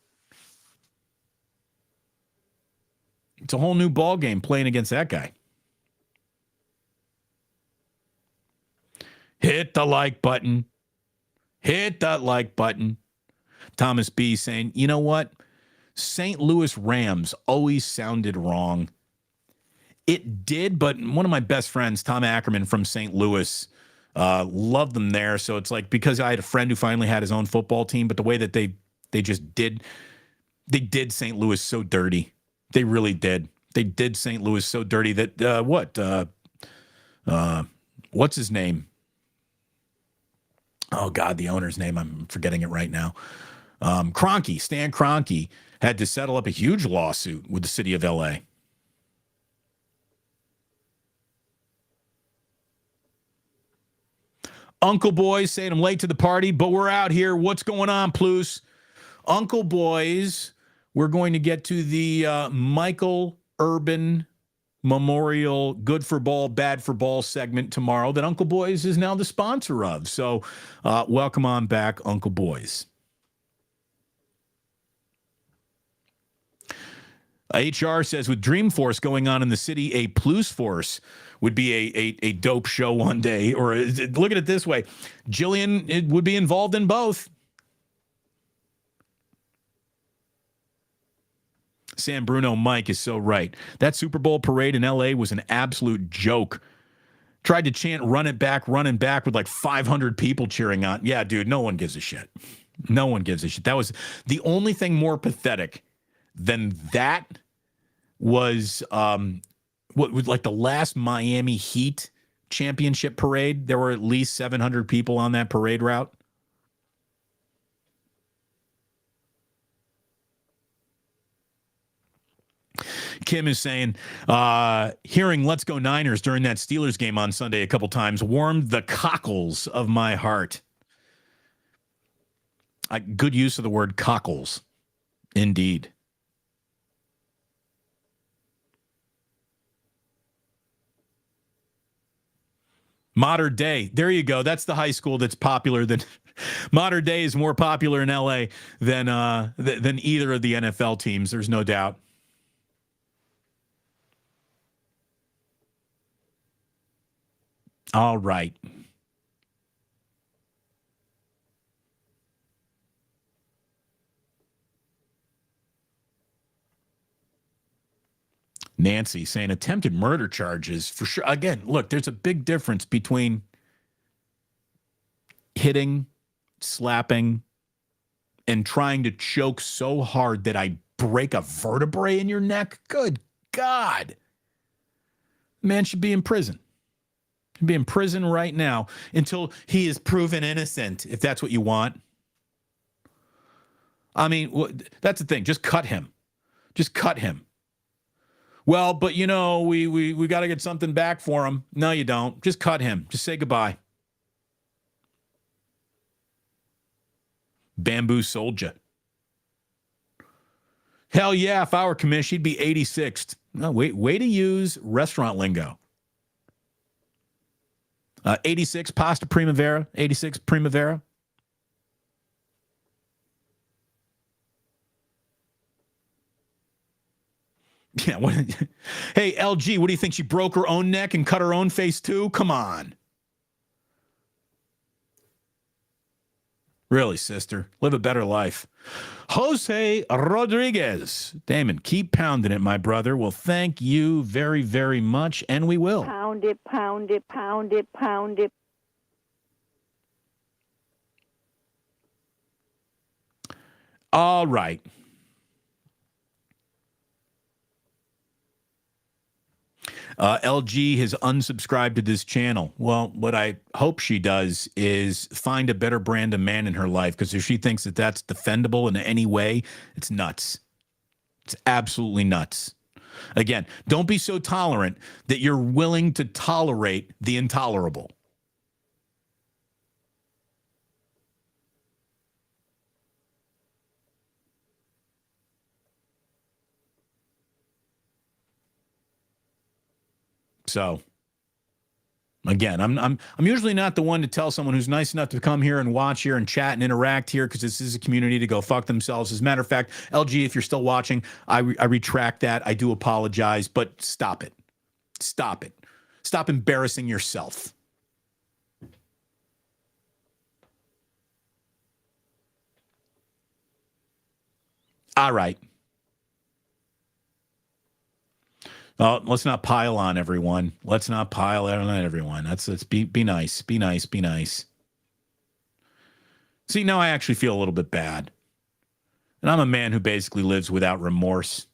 It's a whole new ball game playing against that guy. Hit the like button. Hit that like button. Thomas B saying, you know what? St. Louis Rams always sounded wrong. It did, but one of my best friends, Tom Ackerman from St. Louis, loved them there. So it's like, because I had a friend who finally had his own football team, but the way that they just did, they did St. Louis so dirty. They really did. They did St. Louis so dirty that, what's his name? Oh, God, the owner's name. I'm forgetting it right now. Kroenke, Stan Kroenke, had to settle up a huge lawsuit with the city of L.A. Uncle Boys saying I'm late to the party, but we're out here. What's going on, Plus? Uncle Boys, we're going to get to the Michael Urban Memorial Good for Ball, Bad for Ball segment tomorrow that Uncle Boys is now the sponsor of. So welcome on back, Uncle Boys. HR says, with Dreamforce going on in the city, a Plus Force would be a dope show one day. Or look at it this way. Jillian would be involved in both. San Bruno Mike is so right. That Super Bowl parade in L.A. was an absolute joke. Tried to chant run it back with like 500 people cheering on. Yeah, dude, no one gives a shit. No one gives a shit. That was the only thing more pathetic than that was what was like the last Miami Heat championship parade. There were at least 700 people on that parade route. Kim is saying, hearing Let's Go Niners during that Steelers game on Sunday a couple times warmed the cockles of my heart. Good use of the word cockles. Indeed. Modern Day. There you go. That's the high school that's popular. Than Modern Day is more popular in LA than either of the NFL teams. There's no doubt. All right. Nancy saying attempted murder charges for sure. Again, look, there's a big difference between hitting, slapping, and trying to choke so hard that I break a vertebrae in your neck. Good God. Man should be in prison. He'd be in prison right now until he is proven innocent, if that's what you want. I mean, that's the thing. Just cut him. Just cut him. Well, but you know, we got to get something back for him. No, you don't. Just cut him. Just say goodbye. Bamboo soldier. Hell yeah, if I were commish, he'd be 86th. No, way to use restaurant lingo. 86 pasta primavera. 86 primavera. Yeah. Hey, LG, what do you think? She broke her own neck and cut her own face too? Come on. Really, sister. Live a better life. Jose Rodriguez. Damon, keep pounding it, my brother. Well, thank you very, very much, and we will. Pound it, pound it, pound it, pound it. All right. LG has unsubscribed to this channel. Well, what I hope she does is find a better brand of man in her life, because if she thinks that that's defendable in any way, it's nuts. It's absolutely nuts. Again, don't be so tolerant that you're willing to tolerate the intolerable. So, Again, I'm usually not the one to tell someone who's nice enough to come here and watch here and chat and interact here because this is a community to go fuck themselves. As a matter of fact, LG, if you're still watching, I retract that. I do apologize, but stop it. Stop it. Stop embarrassing yourself. All right. Let's not pile on everyone. Let's not pile on everyone. Let's be nice. Be nice. Be nice. See, now I actually feel a little bit bad. And I'm a man who basically lives without remorse.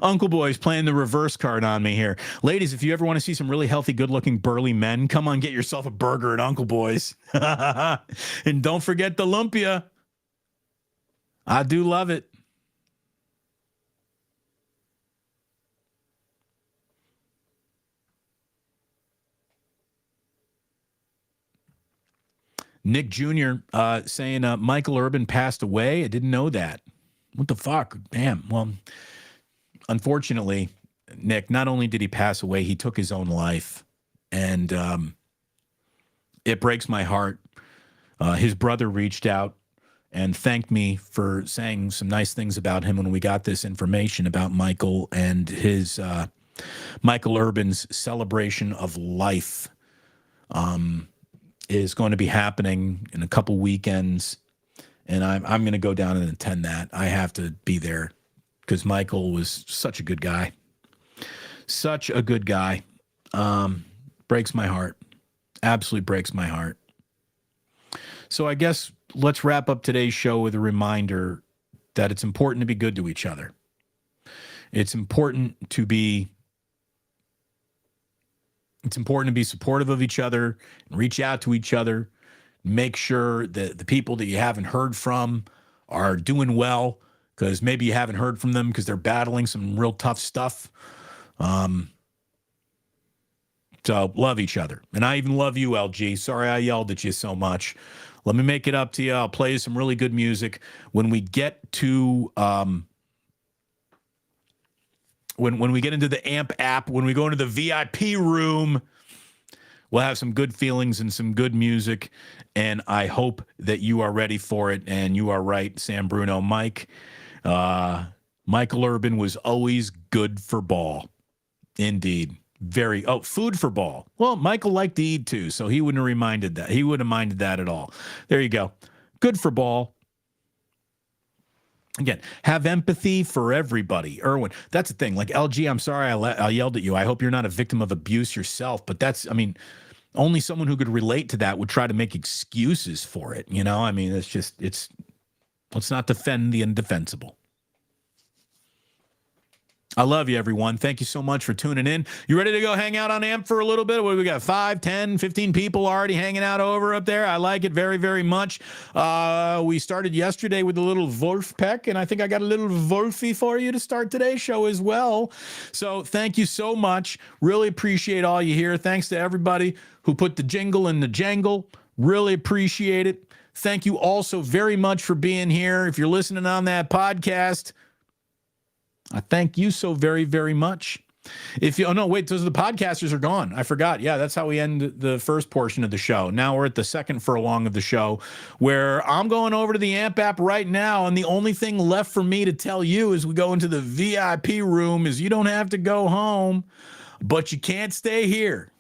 Uncle Boy's playing the reverse card on me here. Ladies, if you ever want to see some really healthy, good-looking, burly men, come on, get yourself a burger at Uncle Boy's. And don't forget the lumpia. I do love it. Nick Jr. Saying Michael Urban passed away. I didn't know that. What the fuck? Damn. Well, unfortunately, Nick, not only did he pass away, he took his own life. And it breaks my heart. His brother reached out and thanked me for saying some nice things about him when we got this information about Michael and his Michael Urban's celebration of life is going to be happening in a couple weekends. And I'm going to go down and attend that. I have to be there because Michael was such a good guy. Such a good guy. Breaks my heart. Absolutely breaks my heart. So I guess let's wrap up today's show with a reminder that it's important to be good to each other. It's important to be supportive of each other and reach out to each other. Make sure that the people that you haven't heard from are doing well, because maybe you haven't heard from them because they're battling some real tough stuff. So love each other. And I even love you, LG. Sorry I yelled at you so much. Let me make it up to you. I'll play you some really good music. When we get to when we get into the AMP app, when we go into the VIP room, we'll have some good feelings and some good music, and I hope that you are ready for it. And you are right, Sam Bruno. Michael Urban was always good for ball. Indeed. Food for ball. Well, Michael liked to eat too, so he wouldn't have reminded that. He wouldn't have minded that at all. There you go. Good for ball. Again, have empathy for everybody. Erwin, that's the thing. Like, LG, I'm sorry I yelled at you. I hope you're not a victim of abuse yourself. But only someone who could relate to that would try to make excuses for it. You know, I mean, let's not defend the indefensible. I love you, everyone. Thank you so much for tuning in. You ready to go hang out on AMP for a little bit? What do we got? 5, 10, 15 people already hanging out over up there. I like it very, very much. We started yesterday with a little Wolfpack, and I think I got a little Wolfie for you to start today's show as well. So thank you so much. Really appreciate all you here. Thanks to everybody who put the jingle in the jangle. Really appreciate it. Thank you also very much for being here. If you're listening on that podcast, I thank you so very, very much. Those the podcasters are gone. I forgot. Yeah, that's how we end the first portion of the show. Now we're at the second furlong of the show, where I'm going over to the AMP app right now, and the only thing left for me to tell you as we go into the VIP room is you don't have to go home, but you can't stay here.